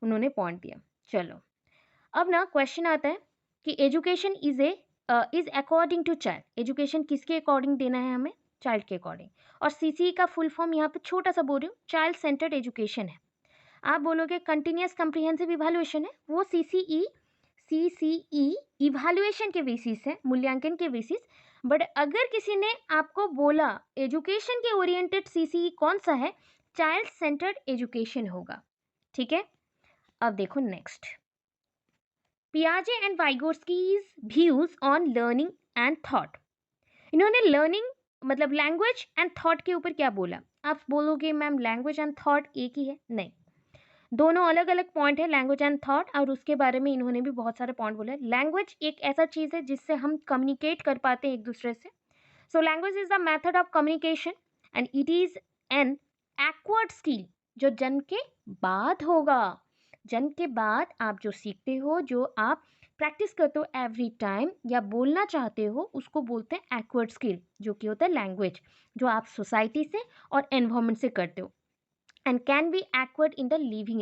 S1: उन्होंने पॉइंट दिया। चलो अब ना क्वेश्चन आता है कि education is according to child, education किसके अकॉर्डिंग देना है हमें? चाइल्ड के अकॉर्डिंग। और सीसीई का फुल फॉर्म यहाँ पे छोटा सा बोल रही हूँ, चाइल्ड सेंटर्ड एजुकेशन है। आप बोलोगे कंटिन्यूअस कम्प्रिहेंसिव इवैल्यूएशन है, वो सीसीई इवैल्यूएशन के बेसिस है, मूल्यांकन के बेसिस। बट अगर किसी ने आपको बोला एजुकेशन के ओरिएंटेड सीसीई कौन सा है, चाइल्ड सेंटर्ड एजुकेशन होगा, ठीक है। अब देखो नेक्स्ट, पियाजे and Vygotsky's views on learning and thought. इन्होंने लर्निंग मतलब लैंग्वेज एंड थॉट के ऊपर क्या बोला? आप बोलोगे मैम लैंग्वेज एंड थॉट एक ही है, नहीं, दोनों अलग अलग पॉइंट है, लैंग्वेज एंड थॉट, और उसके बारे में इन्होंने भी बहुत सारे पॉइंट बोले। लैंग्वेज एक ऐसा चीज़ है जिससे हम कम्युनिकेट कर पाते हैं एक दूसरे से। सो language is the method of communication and it is an acquired skill, जो जन्म के बाद होगा। जन्म के बाद आप जो सीखते हो, जो आप प्रैक्टिस करते हो एवरी टाइम या बोलना चाहते हो, उसको बोलते हैं एक्वर्ड स्किल, जो कि होता है लैंग्वेज, जो आप सोसाइटी से और एनवायरमेंट से करते हो। And can be acquired in the living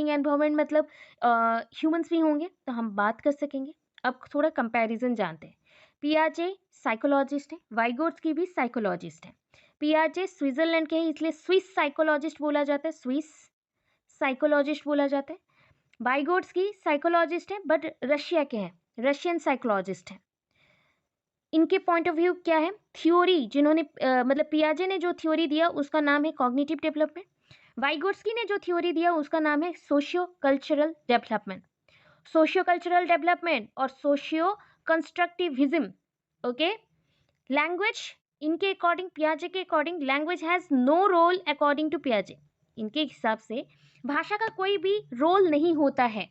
S1: environment मतलब ह्यूमंस भी होंगे तो हम बात कर सकेंगे। अब थोड़ा कंपैरिजन जानते हैं। पियाजे साइकोलॉजिस्ट है, वाइगोट्स्की भी साइकोलॉजिस्ट है। पियाजे स्विट्जरलैंड के हैं इसलिए स्विस साइकोलॉजिस्ट बोला जाता है, स्विस साइकोलॉजिस्ट बोला जाता है। वाइगोट्स्की साइकोलॉजिस्ट है बट रशिया के हैं, रशियन साइकोलॉजिस्ट है। इनके पॉइंट ऑफ व्यू क्या है, थ्योरी जिन्होंने मतलब पियाजे ने जो थ्योरी दिया उसका नाम है कॉग्निटिव डेवलपमेंट, वाइगोट्स्की ने जो थ्योरी दिया उसका नाम है socio cultural development. Socio cultural development और सोशियो कंस्ट्रक्टिविज्म। ओके, लैंग्वेज इनके अकॉर्डिंग, पियाजे के according, language has no role according to पियाजे। इनके हिसाब से भाषा का कोई भी रोल नहीं होता है,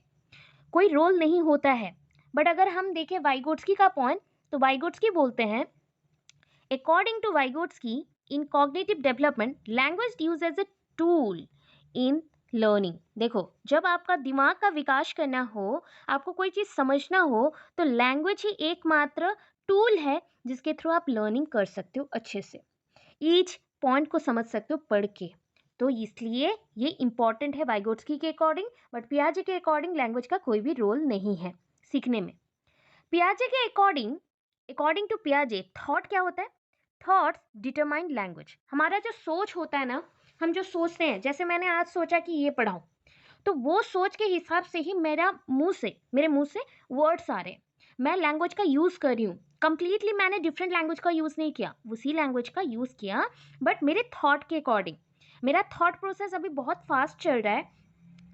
S1: कोई रोल नहीं होता है। बट अगर हम देखें वाइगोट्स्की का पॉइंट, तो वाइगोट्स्की बोलते हैं according to Vygotsky in cognitive development language use as a tool in learning. देखो, जब आपका दिमाग का विकास करना हो, आपको कोई चीज़ समझना हो, तो लैंग्वेज ही एकमात्र टूल है जिसके थ्रू आप लर्निंग कर सकते हो अच्छे से, ईच पॉइंट को समझ सकते हो पढ़ के। तो इसलिए ये इंपॉर्टेंट है वाइगोट्स्की के अकॉर्डिंग, बट पियाजे के अकॉर्डिंग लैंग्वेज का कोई भी रोल नहीं है सीखने में। पियाजे के अकॉर्डिंग, अकॉर्डिंग टू पियाजे, थॉट क्या होता है, थॉट्स डिटरमाइन लैंग्वेज। हमारा जो सोच होता है ना, हम जो सोचते हैं, जैसे मैंने आज सोचा कि ये पढ़ाऊं, तो वो सोच के हिसाब से ही मेरे मुंह से वर्ड्स आ रहे हैं, मैं लैंग्वेज का यूज़ कर रही हूँ। कंप्लीटली मैंने डिफरेंट लैंग्वेज का यूज़ नहीं किया, उसी लैंग्वेज का यूज़ किया, बट मेरे थॉट के अकॉर्डिंग। मेरा थॉट प्रोसेस अभी बहुत फास्ट चल रहा है,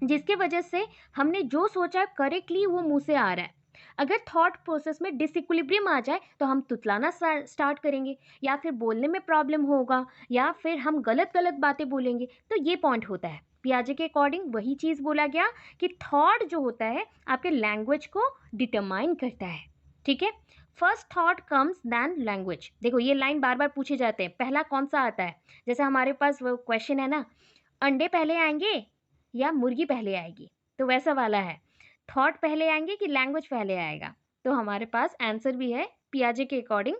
S1: जिसके वजह से हमने जो सोचा करेक्टली वो मुंह से आ रहा है। अगर थॉट प्रोसेस में डिसइक्विलिब्रियम आ जाए तो हम तुतलाना स्टार्ट करेंगे, या फिर बोलने में प्रॉब्लम होगा, या फिर हम गलत गलत बातें बोलेंगे। तो ये पॉइंट होता है पियाजे के अकॉर्डिंग, वही चीज़ बोला गया कि थॉट जो होता है आपके लैंग्वेज को डिटरमाइन करता है। ठीक है, first thought comes than language. देखो, ये लाइन बार बार पूछे जाते हैं, पहला कौन सा आता है, जैसे हमारे पास वो क्वेश्चन है ना, अंडे पहले आएंगे या मुर्गी पहले आएगी, तो वैसा वाला है, थॉट पहले आएंगे कि लैंग्वेज पहले आएगा। तो हमारे पास आंसर भी है पियाजे के अकॉर्डिंग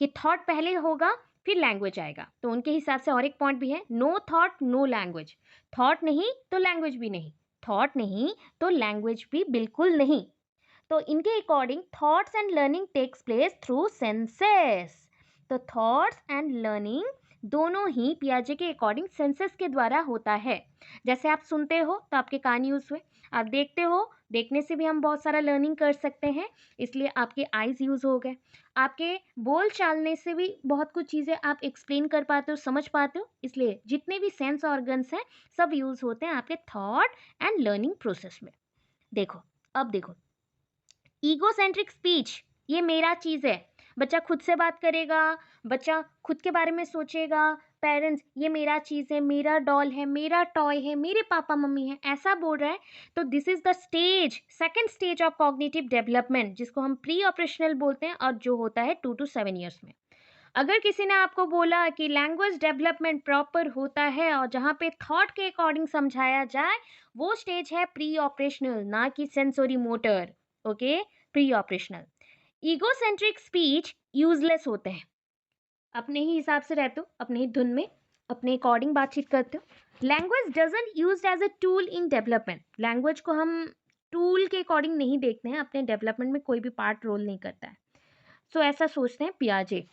S1: कि थॉट पहले होगा फिर लैंग्वेज आएगा। तो उनके हिसाब से और एक पॉइंट भी है, no thought no language. Thought नहीं तो लैंग्वेज भी नहीं, थॉट नहीं तो लैंग्वेज भी बिल्कुल नहीं। तो इनके according thoughts and learning takes place through senses. तो थॉट्स एंड लर्निंग दोनों ही पियाजे के अकॉर्डिंग सेंसेस के द्वारा होता है। जैसे आप सुनते हो तो आपके कान यूज हुए, आप देखते हो, देखने से भी हम बहुत सारा लर्निंग कर सकते हैं, इसलिए आपके आईज यूज हो गए। आपके बोल चालने से भी बहुत कुछ चीज़ें आप एक्सप्लेन कर पाते हो, समझ पाते हो, इसलिए जितने भी सेंस ऑर्गन्स हैं सब यूज होते हैं आपके थॉट एंड लर्निंग प्रोसेस में। देखो, अब देखो, ईगोसेंट्रिक स्पीच, ये मेरा चीज़ है, बच्चा खुद से बात करेगा, बच्चा खुद के बारे में सोचेगा, पेरेंट्स ये मेरा चीज़ है, मेरा डॉल है, मेरा टॉय है, मेरे पापा मम्मी है, ऐसा बोल रहा है। तो this is the stage, second stage of cognitive development, जिसको हम प्री ऑपरेशनल बोलते हैं, और जो होता है 2 to 7 ईयर्स में। अगर किसी ने आपको बोला कि लैंग्वेज डेवलपमेंट प्रॉपर होता है और जहाँ पे थॉट के अकॉर्डिंग समझाया जाए, वो स्टेज है प्री ऑपरेशनल, ना कि sensory motor. Okay, pre operational. Egocentric speech useless होते हैं, अपने ही हिसाब से रहते हो, अपने ही धुन में, अपने अकॉर्डिंग बातचीत करते हो। Language doesn't used as a tool in development. Language को हम टूल के अकॉर्डिंग नहीं देखते हैं, अपने डेवलपमेंट में कोई भी पार्ट रोल नहीं करता है। सो ऐसा सोचते हैं पियाजे।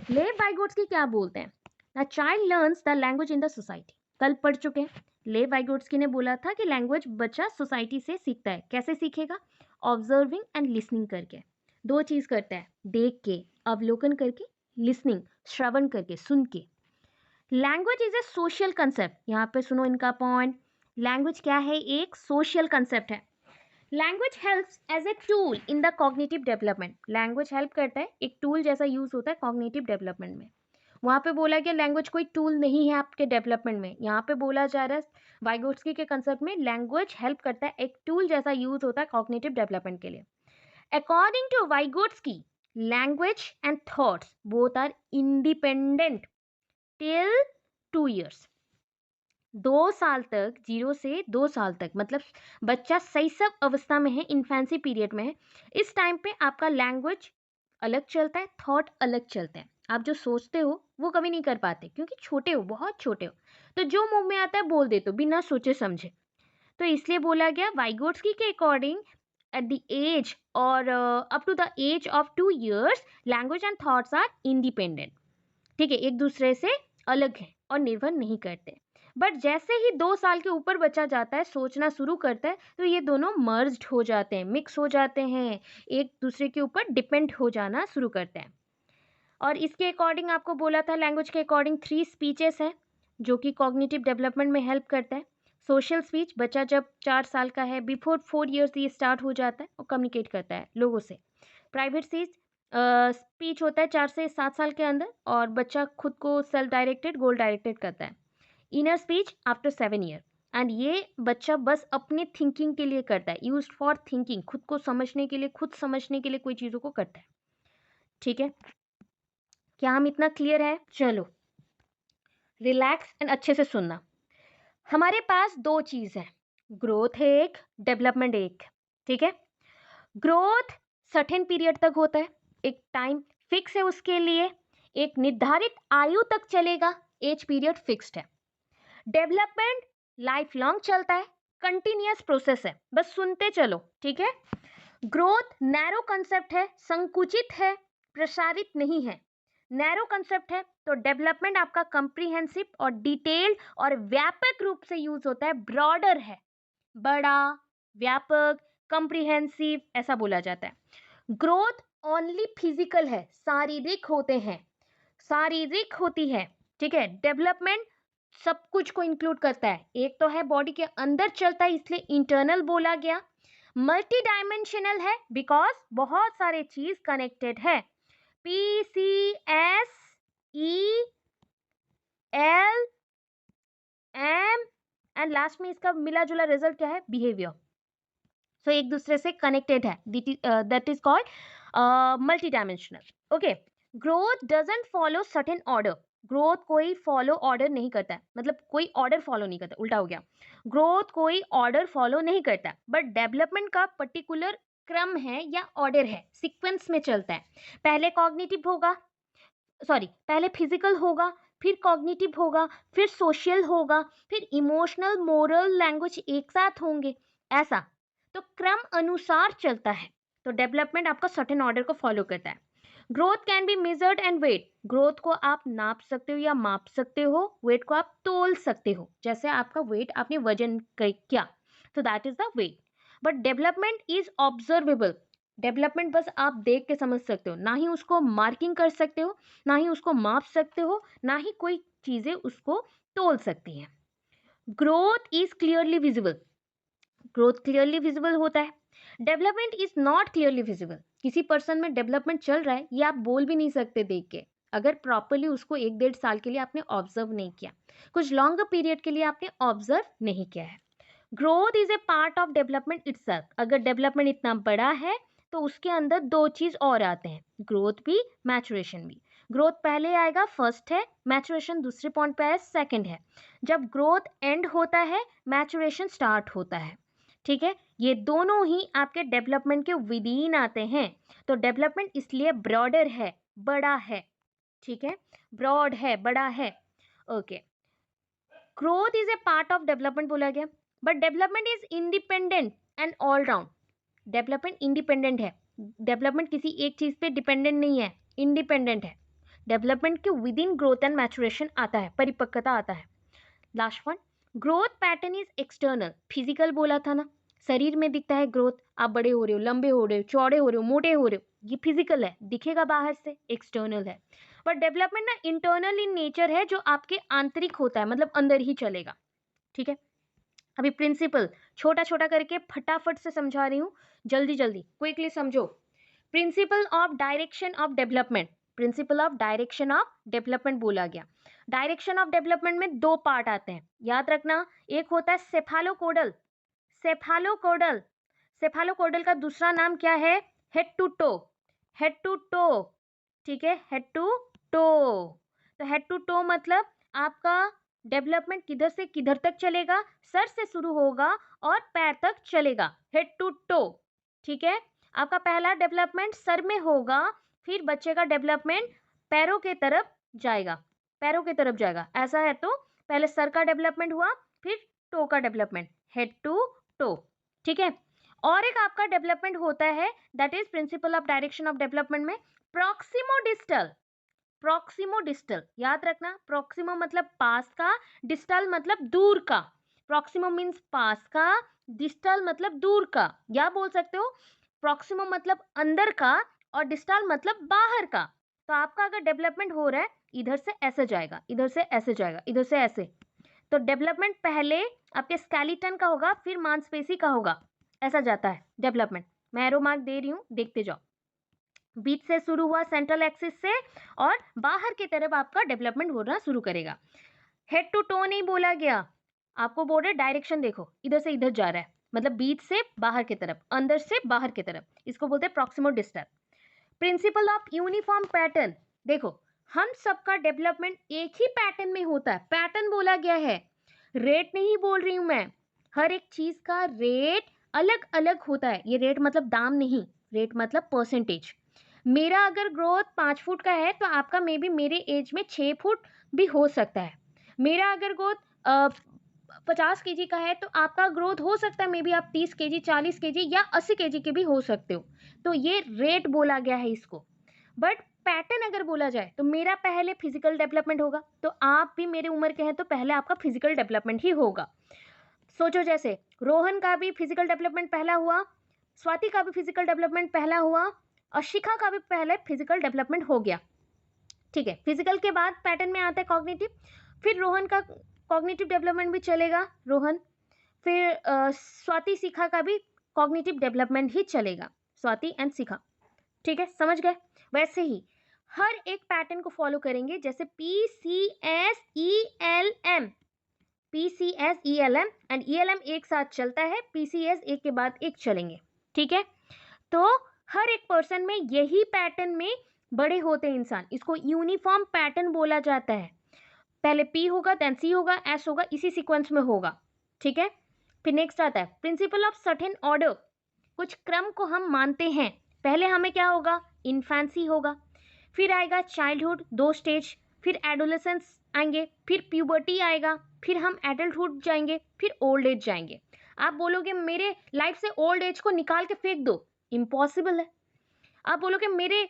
S1: लेव वाइगोट्स्की क्या बोलते हैं, the child learns the language in the society. कल पढ़ चुके हैं, लेव वाइगोट्स्की ने बोला था कि लैंग्वेज बच्चा सोसाइटी से सीखता है। कैसे सीखेगा, ऑब्जर्विंग एंड लिसनिंग करके। दो चीज़ करता है, देख के, अवलोकन करके, लिसनिंग श्रवण करके, सुन के। Language is a social concept, यहाँ पे सुनो इनका पॉइंट, लैंग्वेज क्या है, एक सोशल कंसेप्ट है। Language helps as a tool in the cognitive development. Language help करता है, एक टूल जैसा यूज होता है कॉग्निटिव डेवलपमेंट में। वहाँ पे बोला कि लैंग्वेज कोई टूल नहीं है आपके डेवलपमेंट में, यहाँ पे बोला जा रहा है वाइगोट्स्की के कंसेप्ट में लैंग्वेज हेल्प करता है, एक टूल जैसा यूज होता है कॉग्निटिव डेवलपमेंट के लिए। According to Vygotsky, language and thoughts both are independent till 2 years। 2 साल तक, 0 से 2 साल तक, मतलब बच्चा शैशव अवस्था में है, इन्फेंसी पीरियड में है, इस टाइम पे आपका लैंग्वेज अलग चलता है, थॉट अलग चलते हैं। आप जो सोचते हो वो कभी नहीं कर पाते क्योंकि छोटे हो, बहुत छोटे हो, तो जो मुंह में आता है बोल देते हो बिना सोचे समझे। तो इसलिए बोला गया वाइगोट्स्की के according at the age or up to the age of 2 years, language and thoughts are independent. ठीक है, एक दूसरे से अलग है और निर्भर नहीं करते. बट जैसे ही 2 साल के ऊपर बच्चा जाता है, सोचना शुरू करता है, तो ये दोनों मर्ज्ड हो जाते हैं, मिक्स हो जाते हैं, एक दूसरे के ऊपर डिपेंड हो जाना शुरू करते हैं. और इसके अकॉर्डिंग आपको बोला था, लैंग्वेज के अकॉर्डिंग 3 स्पीचेस हैं जो कि कॉग्निटिव डेवलपमेंट में हेल्प करता है. सोशल स्पीच, बच्चा जब 4 साल का है, बिफोर 4 years ये स्टार्ट हो जाता है और कम्युनिकेट करता है लोगों से. प्राइवेट स्पीच होता है 4 से 7 साल के अंदर और बच्चा खुद को सेल्फ डायरेक्टेड, गोल डायरेक्टेड करता है. Inner speech after 7 year, and ये बच्चा बस अपने थिंकिंग के लिए करता है, यूज फॉर थिंकिंग, खुद को समझने के लिए, खुद समझने के लिए कोई चीज़ों को करता है. ठीक है, क्या हम इतना क्लियर है? चलो रिलैक्स एंड अच्छे से सुनना. हमारे पास 2 चीज़ है, ग्रोथ है एक, डेवलपमेंट एक. ठीक है, ग्रोथ सर्टेन पीरियड तक होता है, एक टाइम फिक्स है उसके लिए, एक निर्धारित आयु तक चलेगा, एज पीरियड फिक्स्ड है. डेवलपमेंट लाइफ लॉन्ग चलता है, कंटिन्यूअस प्रोसेस है, बस सुनते चलो. ठीक है, ग्रोथ नैरो कंसेप्ट है, संकुचित है, प्रसारित नहीं है. नैरो कंसेप्ट है तो डेवलपमेंट आपका कंप्रीहेंसिव और डिटेल्ड और व्यापक रूप से यूज होता है, ब्रॉडर है, बड़ा, व्यापक, कंप्रीहेंसिव ऐसा बोला जाता है. ग्रोथ ओनली फिजिकल है, शारीरिक होते हैं, शारीरिक होती है. ठीक है, डेवलपमेंट सब कुछ को इंक्लूड करता है, एक तो है बॉडी के अंदर चलता है इसलिए इंटरनल बोला गया. मल्टी डायमेंशनल है बिकॉज बहुत सारे चीज कनेक्टेड है. PCSEL M एंड लास्ट में इसका मिला जुला रिजल्ट क्या है? बिहेवियर. सो एक दूसरे से कनेक्टेड है, that is called multi dimensional. Okay, growth doesn't follow certain order. Growth कोई फॉलो ऑर्डर नहीं करता है, मतलब कोई ऑर्डर फॉलो नहीं करता, उल्टा हो गया. ग्रोथ कोई ऑर्डर फॉलो नहीं करता, बट डेवलपमेंट का पर्टिकुलर क्रम है या ऑर्डर है, सीक्वेंस में चलता है. पहले कॉग्निटिव होगा, पहले फिजिकल होगा, फिर कॉग्निटिव होगा, फिर सोशल होगा, फिर इमोशनल, मोरल, लैंग्वेज एक साथ होंगे, ऐसा. तो क्रम अनुसार चलता है. तो डेवलपमेंट आपका सर्टेन ऑर्डर को फॉलो करता है. Growth can be measured and weight. Growth को आप नाप सकते हो या माप सकते हो, वेट को आप तोल सकते हो, जैसे आपका वेट आपने वजन किया, तो that is the weight. But development is observable. Development बस आप देख के समझ सकते हो, ना ही उसको मार्किंग कर सकते हो, ना ही उसको माप सकते हो, ना ही कोई चीजें उसको तोल सकती हैं. Growth is clearly visible. Growth clearly visible होता है. Development is not clearly visible. किसी पर्सन में डेवलपमेंट चल रहा है ये आप बोल भी नहीं सकते देख के, अगर प्रॉपरली उसको 1-1.5 साल के लिए आपने ऑब्जर्व नहीं किया, कुछ लॉन्गर पीरियड के लिए आपने ऑब्जर्व नहीं किया है. Growth is a part of development itself. अगर डेवलपमेंट इतना बड़ा है तो उसके अंदर 2 चीज और आते हैं, ग्रोथ भी, मैचुरेशन भी. ग्रोथ पहले आएगा, फर्स्ट है, मैचुरेशन दूसरे पॉइंट पे आया, सेकंड है. जब ग्रोथ एंड होता है, मैचुरेशन स्टार्ट होता है. ठीक है, ये दोनों ही आपके डेवलपमेंट के विदिन आते हैं. तो डेवलपमेंट इसलिए ब्रॉडर है, बड़ा है. ठीक है, ब्रॉड है, बड़ा है. Okay, growth is a part of development बोला गया, but development is independent and all round. Development independent है, डेवलपमेंट किसी एक चीज पे डिपेंडेंट नहीं है, इंडिपेंडेंट है. डेवलपमेंट के with in growth and maturation आता है, परिपक्वता आता है. Last one, growth pattern is external. Physical बोला था ना, शरीर में दिखता है ग्रोथ, आप बड़े हो रहे हो, लंबे हो रहे हो, चौड़े हो रहे हो, मोटे हो रहे हो, ये फिजिकल है, दिखेगा बाहर से, एक्सटर्नल है. बट डेवलपमेंट ना इंटरनल इन नेचर है, जो आपके आंतरिक होता है, मतलब अंदर ही चलेगा. ठीक है, अभी प्रिंसिपल छोटा छोटा करके फटाफट से समझा रही हूँ, जल्दी जल्दी क्विकली समझो. Principle of direction of development. Principle of direction of development बोला गया. डायरेक्शन ऑफ डेवलपमेंट में 2 पार्ट आते हैं, याद रखना. एक होता है सेफालोकोडल. सेफालोकोडल, सेफालोकोडल का दूसरा नाम क्या है? Head to toe. Head to toe. ठीक है, हेड टू टो. तो हेड टू टो मतलब आपका डेवलपमेंट किधर से किधर तक चलेगा, सर से शुरू होगा और पैर तक चलेगा, हेड टू टो. ठीक है, आपका पहला डेवलपमेंट सर में होगा, फिर बच्चे का डेवलपमेंट पैरों के तरफ जाएगा, पैरों की तरफ जाएगा. ऐसा है तो पहले सर का डेवलपमेंट हुआ, फिर टो का डेवलपमेंट, हेड टू टो. ठीक है, और एक आपका डेवलपमेंट होता है, that is principle of direction of development में प्रॉक्सिमो डिस्टल। प्रॉक्सिमो डिस्टल याद रखना, प्रॉक्सिमो मतलब पास का, डिस्टल मतलब दूर का। प्रॉक्सिमो मीन्स पास का, डिस्टल मतलब दूर का, या बोल सकते हो प्रॉक्सिमो मतलब अंदर का और डिस्टल मतलब बाहर का। तो आपका अगर डेवलपमेंट हो रहा है, इधर से ऐसे जाएगा, इधर से ऐसे जाएगा, इधर से ऐसे। तो डेवलपमेंट पहले आपके स्केलेटन का होगा, फिर मांसपेशी का होगा, ऐसा जाता है डेवलपमेंट। मैं एरो मार्क दे रही हूँ, देखते जाओ। बीच से शुरू हुआ सेंट्रल एक्सिस से, और बाहर की तरफ आपका डेवलपमेंट होना शुरू करेगा। हेड टू टो नहीं बोला गया, आपको बोल रहे डायरेक्शन देखो, इधर से इधर जा रहा है, मतलब बीच से बाहर की तरफ, अंदर से बाहर की तरफ, इसको बोलते हैं proximo distal. Principle of uniform pattern, देखो हम सबका डेवलपमेंट एक ही पैटर्न में होता है, पैटर्न बोला गया है, रेट नहीं बोल रही हूं मैं। हर एक चीज का रेट अलग अलग होता है। ये रेट मतलब दाम नहीं, रेट मतलब परसेंटेज। मेरा अगर ग्रोथ 5 फुट का है तो आपका मे बी मेरे एज में 6 फुट भी हो सकता है। मेरा अगर ग्रोथ 50 kg का है तो आपका ग्रोथ हो सकता है मे बी आप 30 kg, 40 kg या 80 kg के भी हो सकते हो। तो ये रेट बोला गया है इसको। बट पैटर्न अगर बोला जाए तो मेरा पहले फिजिकल डेवलपमेंट होगा, तो आप भी मेरे उम्र के हैं तो पहले आपका फिजिकल डेवलपमेंट ही होगा। सोचो जैसे रोहन का भी फिजिकल डेवलपमेंट पहला हुआ, स्वाति का भी फिजिकल डेवलपमेंट पहला हुआ, और शिखा का भी पहले फिजिकल डेवलपमेंट हो गया। ठीक है, फिजिकल के बाद पैटर्न में आता है कॉग्निटिव, फिर रोहन का कॉग्निटिव डेवलपमेंट भी चलेगा, रोहन, फिर स्वाति शिखा का भी कॉग्निटिव डेवलपमेंट ही चलेगा, स्वाति एंड शिखा। ठीक है, समझ गए। वैसे ही हर एक पैटर्न को फॉलो करेंगे, जैसे PCSELM, PCSELM एंड ELM एक साथ चलता है, PCS एक के बाद एक चलेंगे। ठीक है, तो हर एक पर्सन में यही पैटर्न में बड़े होते हैं इंसान, इसको यूनिफॉर्म पैटर्न बोला जाता है। पहले P होगा, देन C होगा, S होगा, इसी सीक्वेंस में होगा। ठीक है, फिर नेक्स्ट आता है प्रिंसिपल ऑफ सर्टेन ऑर्डर। कुछ क्रम को हम मानते हैं। पहले हमें क्या होगा, इन्फेंसी होगा, फिर आएगा चाइल्डहुड 2 स्टेज, फिर एडोलेसेंस आएंगे, फिर प्यूबर्टी आएगा, फिर हम एडल्टहुड जाएंगे, फिर ओल्ड एज जाएंगे। आप बोलोगे मेरे लाइफ से ओल्ड एज को निकाल के फेंक दो, इम्पॉसिबल है। आप बोलोगे मेरे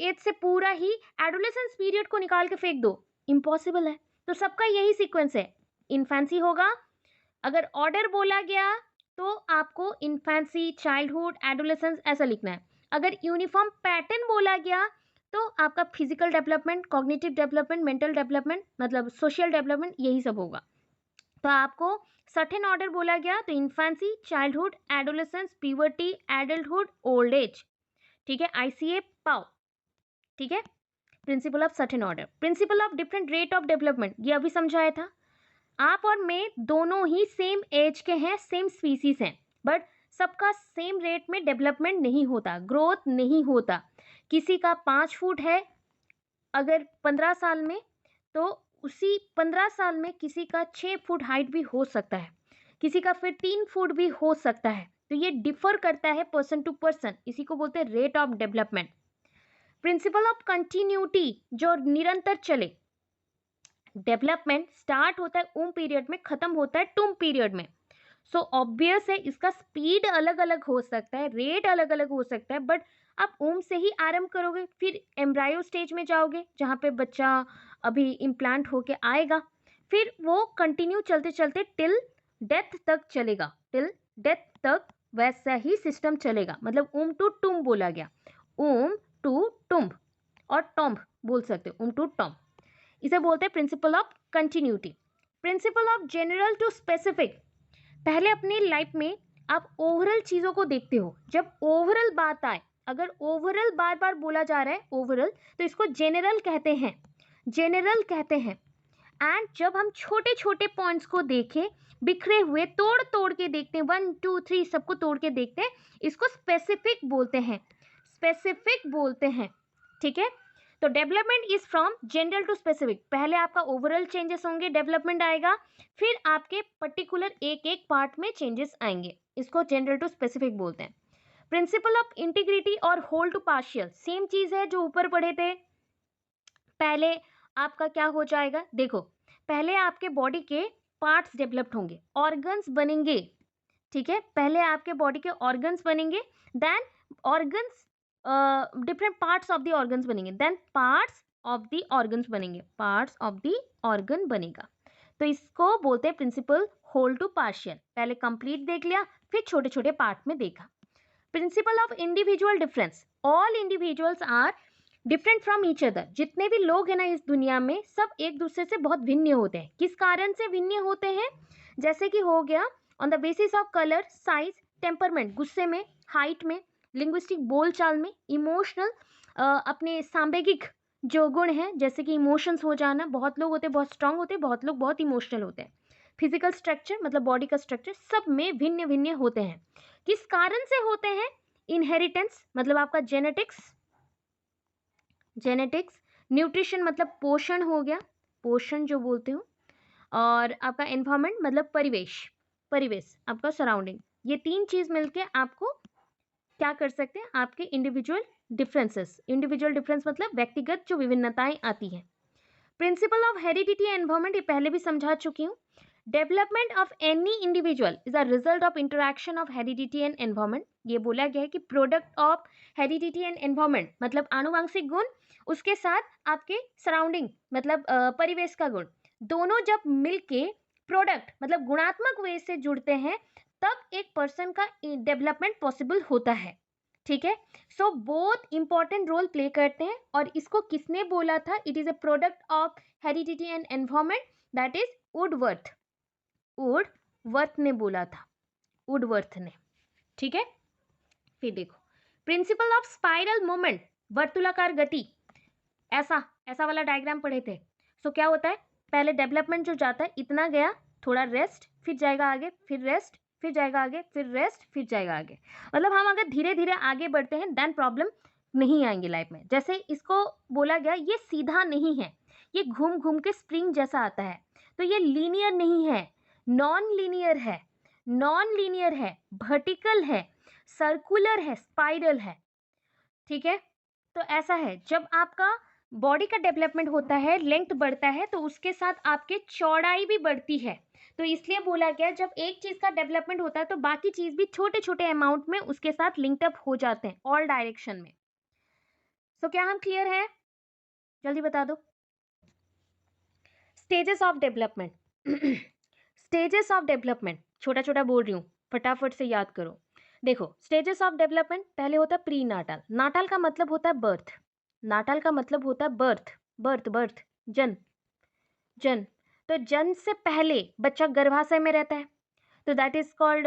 S1: एज से पूरा ही एडोलेसेंस पीरियड को निकाल के फेंक दो, इम्पॉसिबल है। तो सबका यही सीक्वेंस है, इन्फेंसी होगा, अगर ऑर्डर बोला गया तो आपको इन्फेंसी, चाइल्डहुड, एडोलेसेंस ऐसा लिखना है। अगर यूनिफॉर्म पैटर्न बोला गया तो आपका physical development, cognitive development, mental development, मतलब सोशल डेवलपमेंट, यही सब होगा। तो आपको सर्टेन ऑर्डर बोला गया तो infancy, childhood, adolescence, puberty, adulthood, old age. ठीक है, ICA पाओ। ठीक है, principle of certain order. Principle of different rate of development, ये अभी समझाया था। आप और मैं दोनों ही सेम एज के हैं, सेम स्पीसीज हैं, बट सबका सेम रेट में डेवलपमेंट नहीं होता, ग्रोथ नहीं होता। किसी का 5 फुट है अगर 15 साल में, तो उसी 15 साल में किसी का 6 फुट हाइट भी हो सकता है, किसी का फिर 3 फुट भी हो सकता है। तो ये डिफर करता है पर्सन टू पर्सन, इसी को बोलते हैं rate of development. Principal of continuity, जो निरंतर चले। डेवलपमेंट स्टार्ट होता है ऊम पीरियड में, खत्म होता है टूम पीरियड में। सो ऑब्वियस है इसका स्पीड अलग अलग हो सकता है, रेट अलग अलग हो सकता है, बट आप ऊम से ही आरंभ करोगे, फिर एम्ब्रायो स्टेज में जाओगे जहाँ पे बच्चा अभी इम्प्लांट होके आएगा, फिर वो कंटिन्यू चलते चलते टिल डेथ तक चलेगा, टिल डेथ तक वैसा ही सिस्टम चलेगा। मतलब ऊम टू टूम बोला गया, ऊम टू टुम्ब, और टॉम्ब बोल सकते हो, ऊम टू टॉम्ब, इसे बोलते हैं principle of continuity. Principle of general to specific, पहले अपनी लाइफ में आप ओवरऑल चीज़ों को देखते हो, जब ओवरऑल बात आए, अगर ओवरऑल बार बार बोला जा रहा है ओवरऑल, तो इसको जनरल कहते हैं, जनरल कहते हैं। एंड जब हम छोटे छोटे पॉइंट्स को देखें, बिखरे हुए, तोड़ तोड़ के देखते हैं, 1 2 3 सबको तोड़ के देखते हैं, इसको स्पेसिफिक बोलते हैं, स्पेसिफिक बोलते हैं। ठीक है, तो development is from general to specific, पहले आपका ओवरऑल चेंजेस होंगे, डेवलपमेंट आएगा, फिर आपके पर्टिकुलर एक एक पार्ट में चेंजेस आएंगे, इसको जनरल टू स्पेसिफिक बोलते हैं। प्रिंसिपल ऑफ इंटीग्रिटी और होल टू पार्शियल, सेम चीज है जो ऊपर पढ़े थे। पहले आपका क्या हो जाएगा, देखो पहले आपके बॉडी के पार्ट्स डेवलप्ड होंगे, ऑर्गन्स बनेंगे, ठीक है, पहले आपके बॉडी के ऑर्गन्स बनेंगे, then organs, different parts of the organs बनेंगे, then parts of the organs बनेंगे, पार्ट्स ऑफ द ऑर्गन बनेगा। तो इसको बोलते हैं प्रिंसिपल होल टू पार्शियल। पहले कंप्लीट देख लिया, फिर छोटे छोटे पार्ट में देखा। Principle of individual difference, all individuals are different from each other. जितने भी लोग हैं ना इस दुनिया में, सब एक दूसरे से बहुत भिन्न होते हैं। किस कारण से भिन्न होते हैं? जैसे कि हो गया on the basis of colour, size, temperament, गुस्से में, हाइट में, लिंग्विस्टिक बोलचाल में, इमोशनल, अपने सांवेगिक जो गुण हैं जैसे कि इमोशंस हो जाना, बहुत लोग होते हैं बहुत स्ट्रांग होते हैं, बहुत लोग बहुत इमोशनल होते हैं। फिजिकल स्ट्रक्चर मतलब बॉडी का स्ट्रक्चर, सब में भिन्न भिन्न होते हैं। किस कारण से होते हैं? इनहेरिटेंस मतलब आपका जेनेटिक्स, जेनेटिक्स, न्यूट्रिशन मतलब पोषण हो गया, पोषण जो बोलते हो, और आपका एनवायरमेंट मतलब परिवेश, परिवेश आपका सराउंडिंग। ये तीन चीज मिलके आपको क्या कर सकते हैं? आपके इंडिविजुअल डिफरेंसेस, इंडिविजुअल डिफरेंस मतलब व्यक्तिगत जो विभिन्नताएं आती हैं। प्रिंसिपल ऑफ हेरिडिटी एनवायरमेंट, ये पहले भी समझा चुकी हूँ। Development of any individual is a result of interaction of heredity and environment. ये बोला गया है कि product of heredity and environment मतलब आनुवंशिक गुण, उसके साथ आपके सराउंडिंग मतलब परिवेश का गुण, दोनों जब मिलके प्रोडक्ट मतलब गुणात्मक वे से जुड़ते हैं, तब एक पर्सन का डेवलपमेंट पॉसिबल होता है। ठीक है, so both important role play करते हैं। और इसको किसने बोला था? It is a product of heredity and environment, that is Woodworth. Woodworth ने बोला था, वुडवर्थ ने। ठीक है, फिर देखो प्रिंसिपल ऑफ स्पाइरल मूवमेंट, वर्तुलाकार गति, ऐसा ऐसा वाला डायग्राम पढ़े थे। सो क्या होता है? पहले डेवलपमेंट जो जाता है इतना गया, थोड़ा रेस्ट, फिर जाएगा आगे, फिर रेस्ट, फिर जाएगा आगे, फिर रेस्ट, फिर जाएगा आगे। मतलब हम अगर धीरे धीरे आगे बढ़ते हैं देन प्रॉब्लम नहीं आएंगी लाइफ में। जैसे इसको बोला गया ये सीधा नहीं है, ये घूम घूम के स्प्रिंग जैसा आता है। तो ये लीनियर नहीं है, नॉन लीनियर है, नॉन लीनियर है, वर्टिकल है, सर्कुलर है, स्पाइरल है। ठीक है, तो ऐसा है जब आपका बॉडी का डेवलपमेंट होता है, लेंथ बढ़ता है, तो उसके साथ आपके चौड़ाई भी बढ़ती है। तो इसलिए बोला गया जब एक चीज का डेवलपमेंट होता है तो बाकी चीज भी छोटे छोटे अमाउंट में उसके साथ लिंक्ड अप हो जाते हैं ऑल डायरेक्शन में। सो क्या हम क्लियर है? जल्दी बता दो। Stages of development, stages of development छोटा छोटा बोल रही हूँ, फटाफट से याद करो। देखो स्टेजेस ऑफ डेवलपमेंट, पहले होता है प्री नाटाल। नाटाल का मतलब होता है बर्थ, नाटाल का मतलब होता है बर्थ, बर्थ बर्थ, जन्म, जन्म। तो जन्म से पहले बच्चा गर्भाशय में रहता है, तो दैट इज कॉल्ड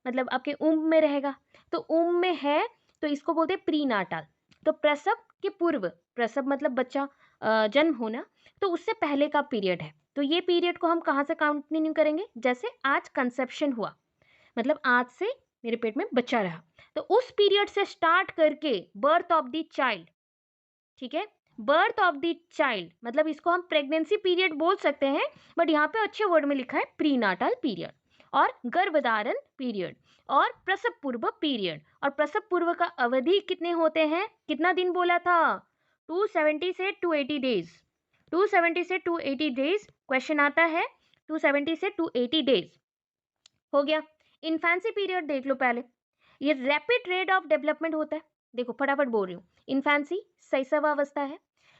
S1: मतलब आपके उम्ब में रहेगा। तो उम्ब में है तो इसको बोलते हैं प्री नाटाल। तो प्रसव के पूर्व, प्रसव मतलब बच्चा जन्म होना, तो उससे पहले का पीरियड है। तो ये पीरियड को हम कहाँ से कंटिन्यू करेंगे? जैसे आज कंसेप्शन हुआ, मतलब आज से मेरे पेट में बच्चा रहा, तो उस पीरियड से स्टार्ट करके बर्थ ऑफ द चाइल्ड। ठीक है, बर्थ ऑफ द चाइल्ड मतलब इसको हम प्रेगनेंसी पीरियड बोल सकते हैं, बट यहाँ पे अच्छे वर्ड में लिखा है प्री नाटाल पीरियड, और गर्भधारण पीरियड, और प्रसव पूर्व पीरियड। और प्रसव पूर्व का अवधि कितने होते हैं? कितना दिन बोला था? 270 से 280 डेज, 270 से 280 डेज क्वेश्चन आता है, 270 से 280 डेज हो गया। इन्फेंसी पीरियड देख लो पहले, ये रैपिड रेट ऑफ डेवलपमेंट होता है। देखो फटाफट बोल रही हूँ, इन्फेंसी शैशवावस्था है,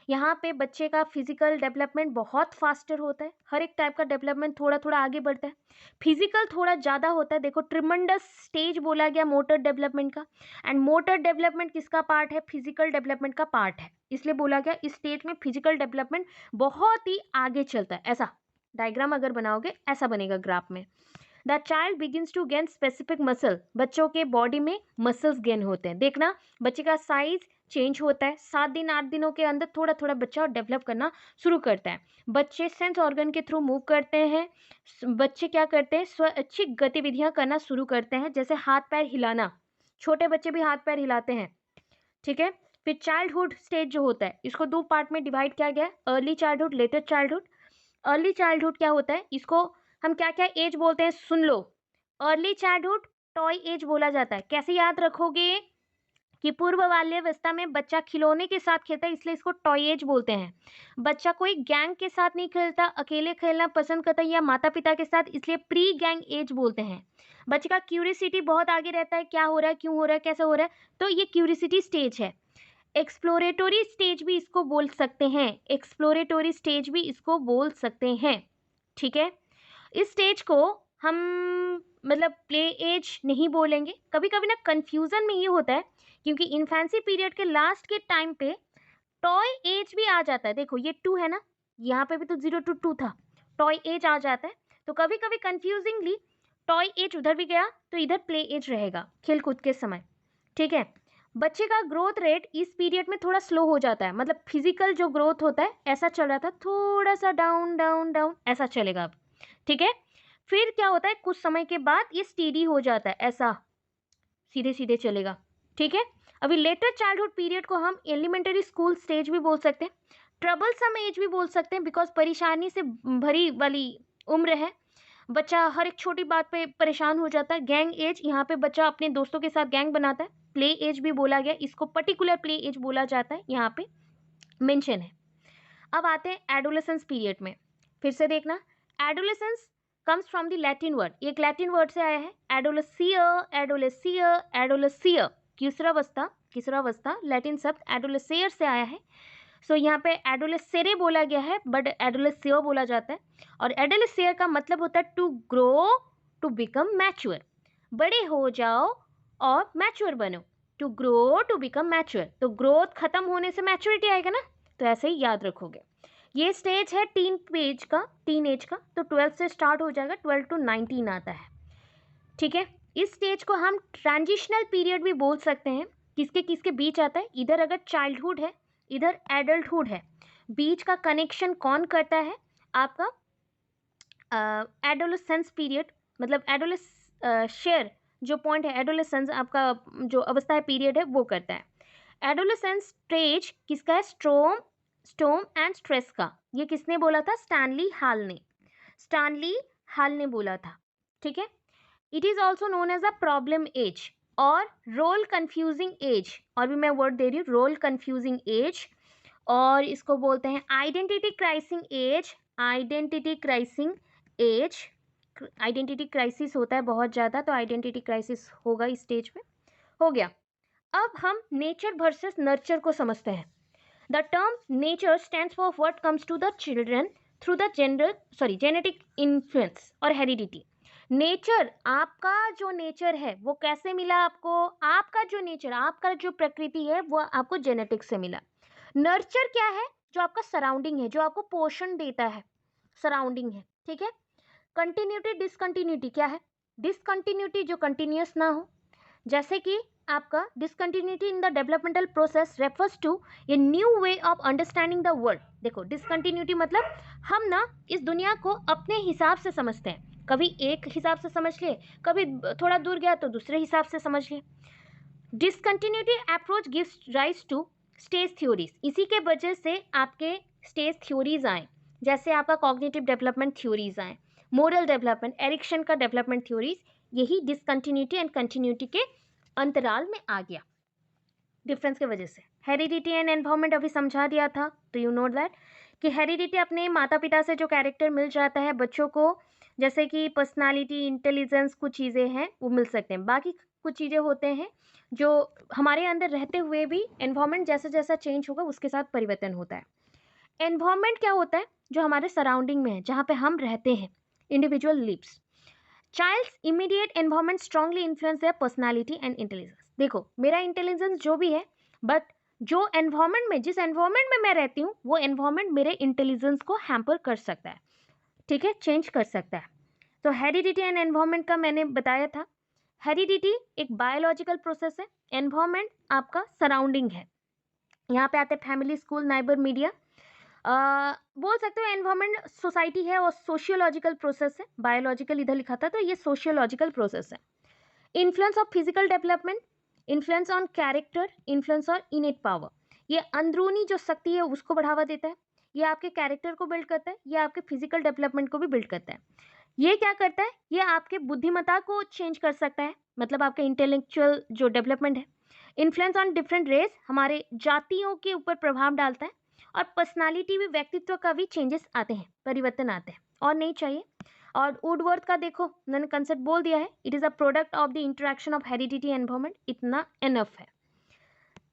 S1: यहाँ पे बच्चे का फिजिकल डेवलपमेंट बहुत फास्टर होता है, हर एक टाइप का डेवलपमेंट थोड़ा थोड़ा आगे बढ़ता है, फिजिकल थोड़ा ज़्यादा होता है। देखो ट्रिमेंडस स्टेज बोला गया मोटर डेवलपमेंट का, एंड मोटर डेवलपमेंट किसका पार्ट है? फिजिकल डेवलपमेंट का पार्ट है, इसलिए बोला गया इस स्टेज में फिजिकल डेवलपमेंट बहुत ही आगे चलता है। ऐसा डायग्राम अगर बनाओगे ऐसा बनेगा ग्राफ में। The child begins to gain specific muscle, बच्चों के बॉडी में मसल्स गेन होते हैं। देखना बच्चे का साइज चेंज होता है, 7 दिन 8 दिनों के अंदर थोड़ा थोड़ा बच्चा डेवलप करना शुरू करता है। बच्चे सेंस ऑर्गन के थ्रू मूव करते हैं, बच्चे क्या करते हैं? स्वैच्छिक गतिविधियां करना शुरू करते हैं, जैसे हाथ पैर हिलाना, छोटे बच्चे भी हाथ पैर हिलाते हैं। ठीक है, फिर चाइल्डहुड स्टेज जो होता है इसको 2 पार्ट में डिवाइड किया गया है, early childhood, letter childhood. Early childhood क्या होता है? इसको हम क्या क्या एज बोलते हैं? सुन लो, अर्ली चाइल्डहुड टॉय एज बोला जाता है। कैसे याद रखोगे? कि पूर्व बाल्यावस्था में बच्चा खिलौने के साथ खेलता है, इसलिए इसको टॉय एज बोलते हैं। बच्चा कोई गैंग के साथ नहीं खेलता, अकेले खेलना पसंद करता है या माता पिता के साथ, इसलिए प्री गैंग एज बोलते हैं। बच्चे का क्यूरियोसिटी बहुत आगे रहता है, क्या हो रहा है, क्यों हो रहा है, कैसे हो रहा है, तो ये क्यूरियोसिटी स्टेज है। एक्सप्लोरेटरी स्टेज भी इसको बोल सकते हैं, एक्सप्लोरेटरी स्टेज भी इसको बोल सकते हैं। ठीक है, इस स्टेज को हम मतलब प्ले एज नहीं बोलेंगे। कभी कभी ना कंफ्यूजन में ये होता है, क्योंकि इन्फेंसी पीरियड के लास्ट के टाइम पे टॉय एज भी आ जाता है। देखो ये 2 है ना, यहाँ पे भी तो 0 to 2 था, टॉय एज आ जाता है, तो कभी कभी कंफ्यूजिंगली टॉय एज उधर भी गया तो इधर प्ले एज रहेगा, खेल कूद के समय। ठीक है, बच्चे का ग्रोथ रेट इस पीरियड में थोड़ा स्लो हो जाता है, मतलब फिजिकल जो ग्रोथ होता है ऐसा चल रहा था, थोड़ा सा डाउन डाउन डाउन ऐसा चलेगा अब। ठीक है, फिर क्या होता है, कुछ समय के बाद ये स्टीडी हो जाता है, ऐसा सीधे सीधे चलेगा। ठीक है, अभी लेटर चाइल्डहुड पीरियड को हम एलिमेंटरी स्कूल स्टेज भी बोल सकते हैं, ट्रबल सम एज भी बोल सकते हैं, बिकॉज परेशानी से भरी वाली उम्र है, बच्चा हर एक छोटी बात पे परेशान हो जाता है। गैंग एज, यहाँ पे बच्चा अपने दोस्तों के साथ गैंग बनाता है, प्ले एज भी बोला गया, इसको पर्टिकुलर प्ले एज बोला जाता है, यहाँ पे मेंशन है। अब आते हैं एडोलेसेंस पीरियड में, फिर से देखना, adolescence comes from the Latin word, एक लैटिन वर्ड से आया है, एडोलेसियर एडोलेसियर एडोलेसियर, किशोरावस्था लैटिन शब्द एडोलेसियर से आया है। सो यहाँ पे एडोलेसेरे बोला गया है, बट एडोलेसियर बोला जाता है, और एडोलेसियर का मतलब होता है to grow to become mature, बड़े हो जाओ और मैच्योर बनो, to grow to become mature, तो ग्रोथ खत्म होने से मैच्योरिटी आएगा ना, तो ऐसे ही याद रखोगे। ये स्टेज है टीन एज का, तो 12 से स्टार्ट हो जाएगा, 12 to 19 आता है। ठीक है, इस स्टेज को हम ट्रांजिशनल पीरियड भी बोल सकते हैं, किसके किसके बीच आता है, इधर अगर चाइल्डहुड है, इधर एडल्टहुड है, बीच का कनेक्शन कौन करता है, आपका एडोलेसेंस पीरियड, मतलब शेयर जो पॉइंट है, एडोलेसेंस आपका जो अवस्था है, पीरियड है, वो करता है। एडोलेसेंस स्टेज किसका है, स्टोम एंड स्ट्रेस का, ये किसने बोला था, स्टैनली हाल ने बोला था। ठीक है, it is also known as a problem age और रोल कंफ्यूजिंग एज, और भी मैं वर्ड दे रही हूँ, रोल कंफ्यूजिंग एज, और इसको बोलते हैं आइडेंटिटी क्राइसिस होता है बहुत ज़्यादा, तो आइडेंटिटी क्राइसिस होगा इस स्टेज में। हो गया, अब हम नेचर वर्सेस नर्चर को समझते हैं। The term nature stands for what comes to the children through the genetic influence और हेरिडिटी। नेचर, आपका जो नेचर है वो कैसे मिला आपको, आपका जो नेचर, आपका जो प्रकृति है वो आपको जेनेटिक्स से मिला। नर्चर क्या है, जो आपका सराउंडिंग है, जो आपको पोषण देता है, सराउंडिंग है। ठीक है, कंटिन्यूटी डिसकंटिन्यूटी क्या है, डिसकंटिन्यूटी जो कंटिन्यूस ना हो, जैसे कि आपका discontinuity in the developmental process refers to a new way of understanding the world. देखो डिसकंटिन्यूटी मतलब हम ना इस दुनिया को अपने हिसाब से समझते हैं, कभी एक हिसाब से समझ लिए, कभी थोड़ा दूर गया तो दूसरे हिसाब से समझ लिए। Discontinuity approach gives rise to stage theories, इसी के वजह से आपके स्टेज थ्योरीज आए, जैसे आपका कॉग्निटिव डेवलपमेंट थ्योरीज आए, मोरल डेवलपमेंट, एरिक्सन का डेवलपमेंट थ्योरीज, यही डिसकंटिन्यूटी एंड कंटिन्यूटी के अंतराल में आ गया, डिफरेंस के वजह से। हेरिडिटी एंड एनवायरनमेंट अभी समझा दिया था, तो यू नो दैट कि हेरिडिटी अपने माता पिता से जो कैरेक्टर मिल जाता है बच्चों को, जैसे कि पर्सनालिटी, इंटेलिजेंस, कुछ चीज़ें हैं वो मिल सकते हैं, बाकी कुछ चीज़ें होते हैं जो हमारे अंदर रहते हुए भी एनवायरनमेंट जैसा जैसा चेंज होगा उसके साथ परिवर्तन होता है। एनवायरनमेंट क्या होता है, जो हमारे सराउंडिंग में है, जहाँ पे हम रहते हैं, individual lives. Child's immediate environment strongly influence their personality and intelligence. देखो मेरा इंटेलिजेंस जो भी है, बट जो एनवायरनमेंट में, जिस एनवायरनमेंट में मैं रहती हूँ वो एनवायरनमेंट मेरे इंटेलिजेंस को हैम्पर कर सकता है। ठीक है, चेंज कर सकता है। तो हेरिडिटी एंड एनवायरनमेंट का मैंने बताया था। हेरिडिटी एक बायोलॉजिकल प्रोसेस है, एनवायरनमेंट आपका सराउंडिंग है। यहाँ पे आते हैं फैमिली, स्कूल, नाइबर, मीडिया। बोल सकते हो एनवायरनमेंट सोसाइटी है और सोशियोलॉजिकल प्रोसेस है, बायोलॉजिकल इधर लिखा था तो ये सोशियोलॉजिकल प्रोसेस है। Influence of physical development, influence on character, influence on इनेट power, ये अंदरूनी जो शक्ति है उसको बढ़ावा देता है, ये आपके कैरेक्टर को बिल्ड करता है, ये आपके फिजिकल डेवलपमेंट को भी बिल्ड करता है। ये क्या करता है, ये आपके बुद्धिमत्ता को चेंज कर सकता है, मतलब आपका इंटेलेक्चुअल जो डेवलपमेंट है, इन्फ्लुएंस ऑन डिफरेंट रेस, हमारे जातियों के ऊपर प्रभाव डालता है। और पर्सनालिटी भी, व्यक्तित्व का भी चेंजेस आते हैं, परिवर्तन आते हैं। और नहीं चाहिए। और वुडवर्थ का देखो, मैंने कंसेप्ट बोल दिया है, it is a product of the interaction of heredity environment, इतना एनफ है।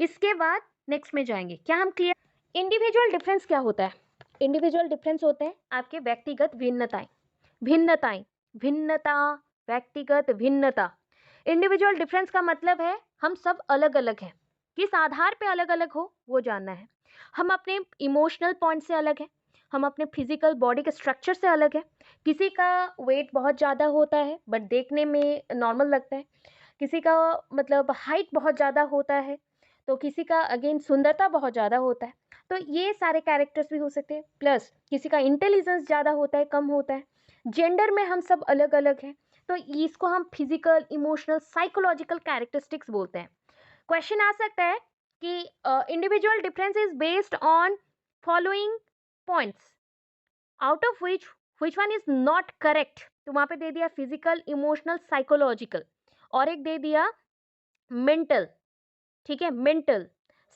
S1: इसके बाद नेक्स्ट में जाएंगे, क्या हम क्लियर। इंडिविजुअल डिफरेंस क्या होता है? इंडिविजुअल डिफरेंस होते हैं आपके व्यक्तिगत भिन्नताएं, भिन्नताएं, भिन्नता, व्यक्तिगत भिन्नता। इंडिविजुअल डिफरेंस का मतलब है हम सब अलग अलग हैं। किस आधार पे अलग अलग हो वो जानना है। हम अपने इमोशनल पॉइंट से अलग हैं, हम अपने फिजिकल बॉडी के स्ट्रक्चर से अलग है। किसी का वेट बहुत ज़्यादा होता है बट देखने में नॉर्मल लगता है, किसी का मतलब हाइट बहुत ज़्यादा होता है, तो किसी का अगेन सुंदरता बहुत ज़्यादा होता है। तो ये सारे कैरेक्टर्स भी हो सकते हैं। प्लस किसी का इंटेलिजेंस ज़्यादा होता है, कम होता है। जेंडर में हम सब अलग अलग हैं, तो इसको हम फिजिकल, इमोशनल, साइकोलॉजिकल कैरेक्टरिस्टिक्स बोलते हैं। क्वेश्चन आ सकता है कि individual difference is based on following points, out of which one is not correct. तो वहां पे दे दिया फिजिकल, इमोशनल, साइकोलॉजिकल, और एक दे दिया मेंटल। ठीक है, मेंटल।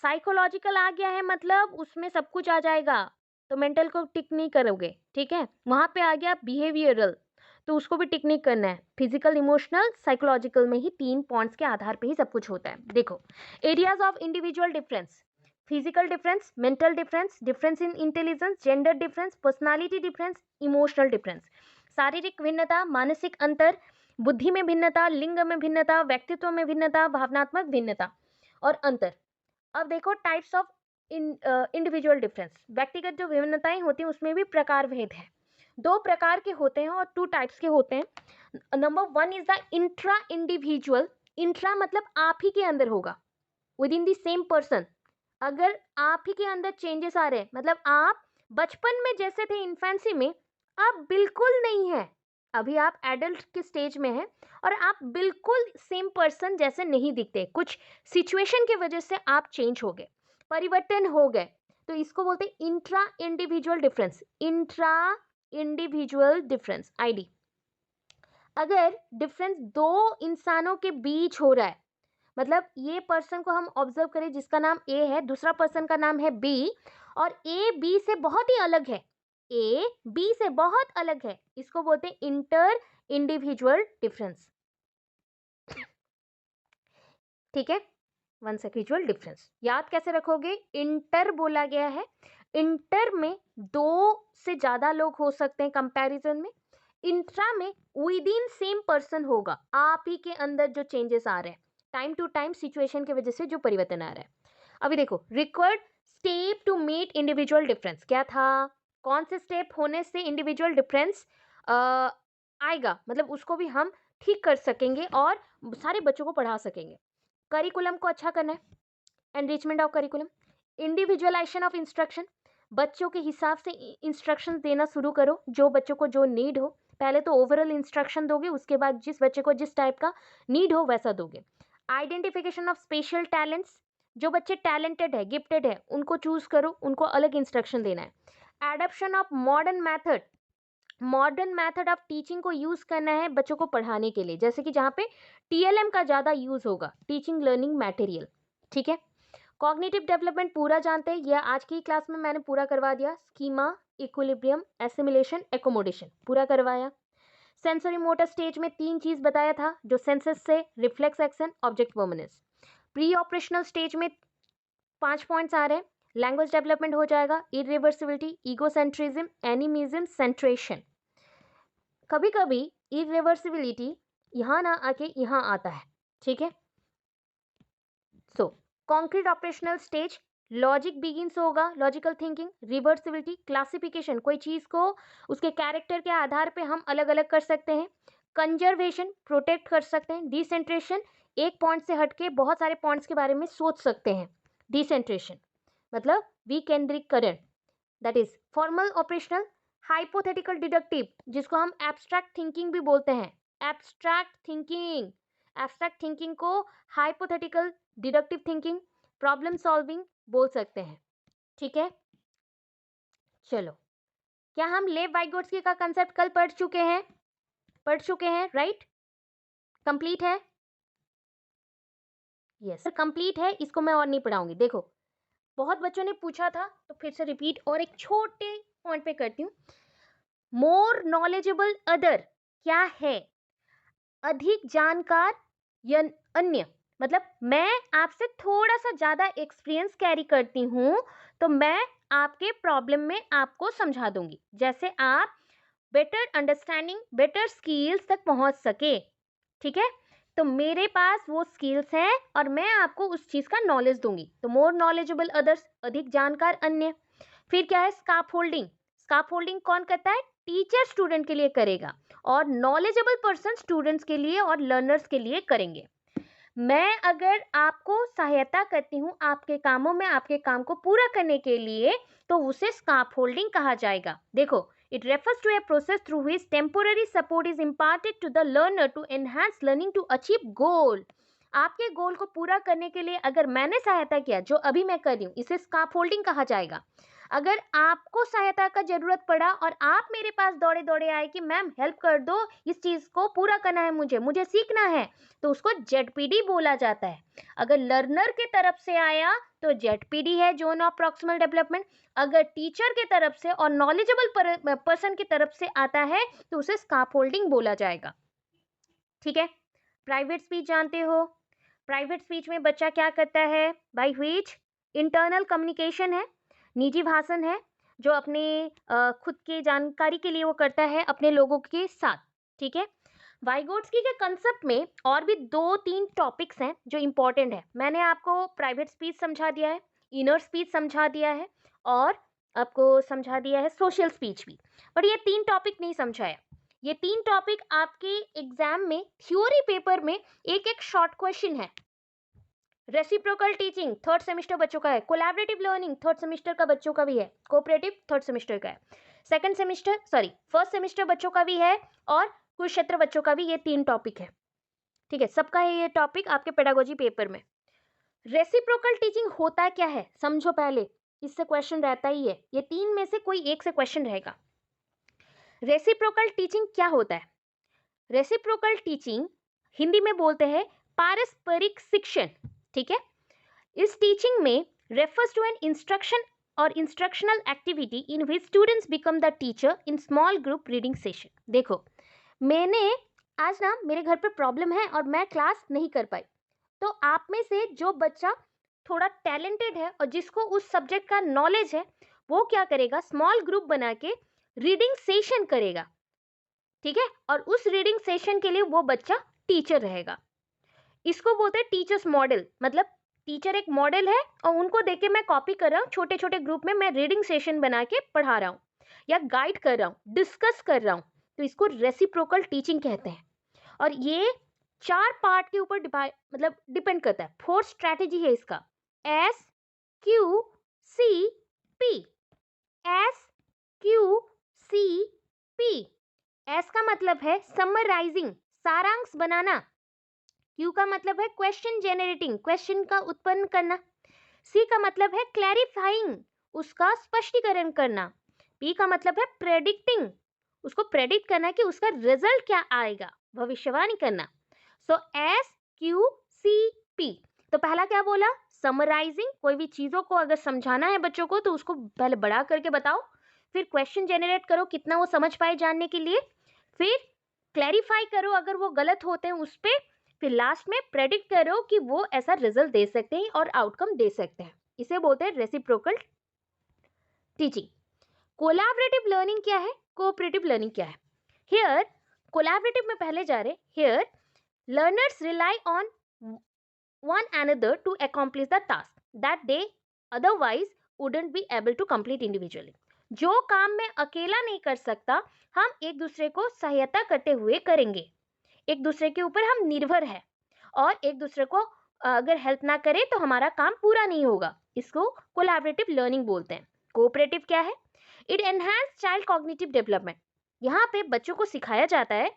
S1: साइकोलॉजिकल आ गया है मतलब उसमें सब कुछ आ जाएगा, तो मेंटल को टिक नहीं करोगे। ठीक है, वहां पे आ गया बिहेवियरल, तो उसको भी टिक नहीं करना है। फिजिकल, इमोशनल, साइकोलॉजिकल में ही 3 पॉइंट्स के आधार पे ही सब कुछ होता है। देखो, areas of individual difference, physical difference, mental difference, difference in intelligence, gender difference, personality difference, emotional difference. शारीरिक भिन्नता, मानसिक अंतर, बुद्धि में भिन्नता, लिंग में भिन्नता, व्यक्तित्व में भिन्नता, भावनात्मक भिन्नता और अंतर। अब देखो टाइप्स ऑफ इंडिविजुअल डिफरेंस, व्यक्तिगत जो विभिन्नताएं होती हैं उसमें भी प्रकार भेद है। 2 प्रकार के होते हैं और 2 टाइप्स के होते हैं। Number 1 is the intra individual. Intra मतलब आप ही के अंदर होगा, with in the same person. अगर आप ही के अंदर चेंजेस आ रहे हैं, मतलब आप बचपन में जैसे थे इन्फेंसी में, अब बिल्कुल नहीं है। अभी आप एडल्ट के स्टेज में हैं और आप बिल्कुल सेम पर्सन जैसे नहीं दिखते। कुछ सिचुएशन की वजह से आप चेंज हो गए, परिवर्तन हो गए, तो इसको बोलते हैं intra individual difference. Intra individual difference, ID. अगर डिफरेंस 2 इंसानों के बीच हो रहा है, मतलब ये पर्सन को हम ऑब्जर्व करें जिसका नाम ए है, दूसरा पर्सन का नाम है बी, और ए बी से बहुत ही अलग है, ए बी से बहुत अलग है, इसको बोलते हैं इंटर इंडिविजुअल डिफरेंस। ठीक है, वन सेक्विजुअल डिफरेंस याद कैसे रखोगे? इंटर बोला गया है, इंटर में 2 से ज्यादा लोग हो सकते हैं कंपैरिजन में। इंट्रा में विद इन सेम पर्सन होगा, आप ही के अंदर जो चेंजेस आ रहे हैं टाइम टू टाइम सिचुएशन की वजह से जो परिवर्तन आ रहा है। अभी देखो, required step to meet individual difference क्या था? कौन से स्टेप होने से इंडिविजुअल डिफरेंस आएगा, मतलब उसको भी हम ठीक कर सकेंगे और सारे बच्चों को पढ़ा सकेंगे। करिकुलम को अच्छा करना है, enrichment of curriculum, individualisation of instruction, बच्चों के हिसाब से इंस्ट्रक्शन देना शुरू करो, जो बच्चों को जो नीड हो। पहले तो ओवरऑल इंस्ट्रक्शन दोगे, उसके बाद जिस बच्चे को जिस टाइप का नीड हो वैसा दोगे। आइडेंटिफिकेशन ऑफ स्पेशल टैलेंट्स, जो बच्चे टैलेंटेड है, गिफ्टेड है, उनको चूज करो, उनको अलग इंस्ट्रक्शन देना है। Adoption of modern method, modern method of teaching को यूज करना है बच्चों को पढ़ाने के लिए, जैसे कि जहाँ पे टीएलएम का ज्यादा यूज होगा, टीचिंग लर्निंग मटेरियल। ठीक है, कॉग्निटिव डेवलपमेंट पूरा जानते हैं, यह आज की क्लास में मैंने पूरा करवा दिया। स्कीमा, इक्विलिब्रियम, एसिमिलेशन, एकोमोडेशन पूरा करवाया। सेंसरी मोटर स्टेज में 3 चीज बताया था, जो सेंसेस से reflex action, object permanence. Pre operational stage में 5 पॉइंट्स आ रहे हैं। लैंग्वेज डेवलपमेंट हो जाएगा, इरिवर्सिबिलिटी, ईगोसेंट्रिज्म, एनिमिज्म, सेंट्रेशन। कभी कभी इरिवर्सिबिलिटी यहाँ ना आके यहाँ आता है। ठीक है, so concrete operational stage, logic begins होगा, लॉजिकल थिंकिंग, रिवर्सिबिलिटी, क्लासिफिकेशन, कोई चीज को उसके कैरेक्टर के आधार पे हम अलग अलग कर सकते हैं। कंजर्वेशन, प्रोटेक्ट कर सकते हैं। डिसेंट्रेशन, एक पॉइंट से हटके बहुत सारे पॉइंट्स के बारे में सोच सकते हैं। डिसेंट्रेशन मतलब विकेंद्रीकरण, that is formal operational. Hypothetical deductive, जिसको हम एब्स्ट्रैक्ट थिंकिंग भी बोलते हैं। एब्स्ट्रैक्ट थिंकिंग, एब्स्ट्रैक्ट थिंकिंग को hypothetical deductive thinking, problem solving बोल सकते हैं। ठीक है, चलो, क्या हम लेव वाइगोट्स्की का कंसेप्ट कल पढ़ चुके हैं? राइट, कंप्लीट है? यस, कंप्लीट है, इसको मैं और नहीं पढ़ाऊंगी। देखो, बहुत बच्चों ने पूछा था तो फिर से रिपीट और एक छोटे पॉइंट पे करती हूँ। मोर नॉलेजेबल अदर क्या है? अधिक जानकार या अन्य, मतलब मैं आपसे थोड़ा सा ज्यादा एक्सपीरियंस कैरी करती हूँ तो मैं आपके प्रॉब्लम में आपको समझा दूंगी, जैसे आप बेटर अंडरस्टैंडिंग, बेटर स्किल्स तक पहुंच सके। ठीक है, तो मेरे पास वो स्किल्स हैं और मैं आपको उस चीज का नॉलेज दूंगी। तो मोर नॉलेजेबल अदर्स, अधिक जानकार अन्य। फिर क्या है? Scarf holding. स्काफ होल्डिंग कौन करता है? टीचर स्टूडेंट के लिए करेगा और नॉलेजेबल पर्सन स्टूडेंट्स के लिए और लर्नर्स के लिए करेंगे। मैं अगर आपको सहायता करती हूँ आपके कामों में, आपके काम को पूरा करने के लिए, तो उसे स्काफ होल्डिंग कहा जाएगा। देखो, it refers to a process through which temporary support is imparted to the learner to enhance learning to achieve goal। आपके गोल को पूरा करने के लिए अगर मैंने सहायता किया, जो अभी मैं कर रही हूँ, इसे स्काफ होल्डिंग कहा जाएगा। अगर आपको सहायता का जरूरत पड़ा और आप मेरे पास दौड़े दौड़े आए कि मैम हेल्प कर दो, इस चीज को पूरा करना है, मुझे सीखना है, तो उसको जेडपीडी बोला जाता है। अगर लर्नर के तरफ से आया तो जेडपीडी है, जोन ऑफ प्रॉक्सिमल डेवलपमेंट। अगर टीचर के तरफ से और नॉलेजेबल पर्सन की तरफ से आता है तो उसे स्काफ होल्डिंग बोला जाएगा। ठीक है, प्राइवेट स्पीच जानते हो? प्राइवेट स्पीच में बच्चा क्या करता है? बाय व्हिच इंटरनल कम्युनिकेशन है, निजी भाषण है, जो अपने खुद के जानकारी के लिए वो करता है अपने लोगों के साथ। ठीक है, वाइगोट्स्की के कंसेप्ट में और भी 2-3 टॉपिक्स हैं जो इंपॉर्टेंट है। मैंने आपको प्राइवेट स्पीच समझा दिया है, इनर स्पीच समझा दिया है और आपको समझा दिया है सोशल स्पीच भी, पर ये 3 टॉपिक नहीं समझाया। ये 3 टॉपिक आपके एग्जाम में थ्योरी पेपर में एक एक शॉर्ट क्वेश्चन है। रेसिप्रोकल टीचिंग थर्ड सेमेस्टर बच्चों का है, कोलैबोरेटिव लर्निंग थर्ड सेमेस्टर का बच्चों का भी है, कोऑपरेटिव थर्ड सेमेस्टर का है, फर्स्ट सेमेस्टर बच्चों का भी है और कुरुक्षेत्र बच्चों का भी। ये 3 टॉपिक है। ठीक है, सबका है ये टॉपिक आपके पेडागोजी पेपर में। रेसिप्रोकल टीचिंग होता क्या है समझो पहले, इससे क्वेश्चन रहता ही है, ये 3 में से कोई एक से क्वेश्चन रहेगा। रेसिप्रोकल टीचिंग क्या होता है? रेसिप्रोकल टीचिंग हिंदी में बोलते हैं पारस्परिक शिक्षण। ठीक है, इस टीचिंग में रेफर्स टू एन इंस्ट्रक्शन और instructional activity in which students become the teacher in small group reading session. देखो, मैंने आज ना मेरे घर पर प्रॉब्लम है और मैं क्लास नहीं कर पाई, तो आप में से जो बच्चा थोड़ा टैलेंटेड है और जिसको उस सब्जेक्ट का नॉलेज है, वो क्या करेगा? स्मॉल ग्रुप बना के रीडिंग सेशन करेगा। ठीक है, और उस रीडिंग सेशन के लिए वो बच्चा टीचर रहेगा। इसको बोलते हैं टीचर्स मॉडल, मतलब टीचर एक मॉडल है और उनको देख के मैं कॉपी कर रहा हूँ, छोटे छोटे ग्रुप में मैं रीडिंग सेशन बना के पढ़ा रहा हूँ या गाइड कर रहा हूँ, डिस्कस कर रहा हूँ, तो इसको रेसिप्रोकल टीचिंग कहते हैं। और ये 4 पार्ट के ऊपर डिपेंड करता है। 4 स्ट्रैटेजी है इसका, SQCP। SQCP, एस का मतलब है समराइजिंग, सारांश बनाना। क्यू का मतलब है क्वेश्चन जेनरेटिंग, क्वेश्चन का उत्पन्न करना। सी का मतलब है क्लैरिफाइंग, उसका स्पष्टीकरण करना। पी का मतलब है प्रेडिक्टिंग, उसको प्रेडिक्ट करना कि उसका रिजल्ट क्या आएगा, भविष्यवाणी करना। सो SQCP। तो पहला क्या बोला? समराइजिंग, कोई भी चीजों को अगर समझाना है बच्चों को तो उसको पहले बड़ा करके बताओ, फिर क्वेश्चन जेनरेट करो कितना वो समझ पाए जानने के लिए, फिर क्लैरिफाई करो अगर वो गलत होते हैं उस पर, फिर लास्ट में प्रेडिक्ट करो कि वो ऐसा रिजल्ट दे सकते हैं और आउटकम दे सकते हैं। इसे बोलते हैं रेसिप्रोकल टीचिंग। कोलैबोरेटिव लर्निंग क्या है? कोऑपरेटिव लर्निंग क्या है? हियर कोलैबोरेटिव में पहले जा रहे, here learners rely on one another to accomplish the task that they otherwise wouldn't be able to complete individually। जो काम मैं अकेला नहीं कर सकता, हम एक दूसरे को सहायता करते हुए करेंगे। एक दूसरे के ऊपर हम निर्भर है और एक दूसरे को अगर हेल्प ना करें तो हमारा काम पूरा नहीं होगा। इसको कोलैबोरेटिव लर्निंग बोलते हैं। कोऑपरेटिव क्या है? It enhance child cognitive development. यहाँ पे बच्चों को सिखाया जाता है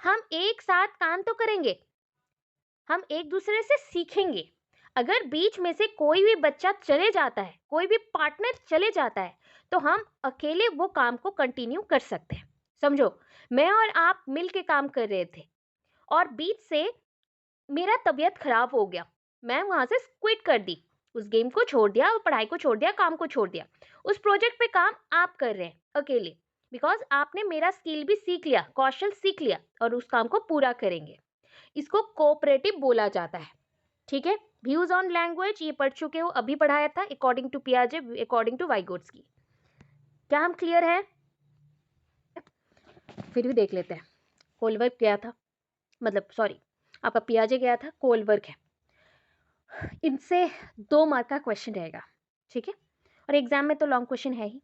S1: हम एक साथ काम तो करेंगे, हम एक दूसरे से सीखेंगे। अगर बीच में से कोई भी बच्चा चले जाता है, कोई भी पार्टनर चले जाता है, तो हम अकेले वो काम को कंटिन्यू कर सकते हैं। समझो, मैं और आप मिल के काम कर रहे थे और बीच से मेरा तबीयत खराब हो गया, मैं वहां से क्विट कर दी, उस गेम को छोड़ दिया, पढ़ाई को छोड़ दिया, काम को छोड़ दिया। उस प्रोजेक्ट पे काम आप कर रहे हैं अकेले, बिकॉज आपने मेरा स्किल भी सीख लिया, कौशल सीख लिया और उस काम को पूरा करेंगे। इसको कोऑपरेटिव बोला जाता है। ठीक है, व्यूज ऑन लैंग्वेज ये पढ़ चुके हो, अभी पढ़ाया था, अकॉर्डिंग टू पियाजे, अकॉर्डिंग टू वाइगोट्स्की। क्या हम क्लियर है? फिर भी देख लेते हैं। होलवर्क गया था, मतलब सॉरी, आपका पियाजे गया था, कोलवर्क है। इनसे 2 मार्क का क्वेश्चन रहेगा, ठीक है, और एग्जाम में तो लॉन्ग क्वेश्चन है ही।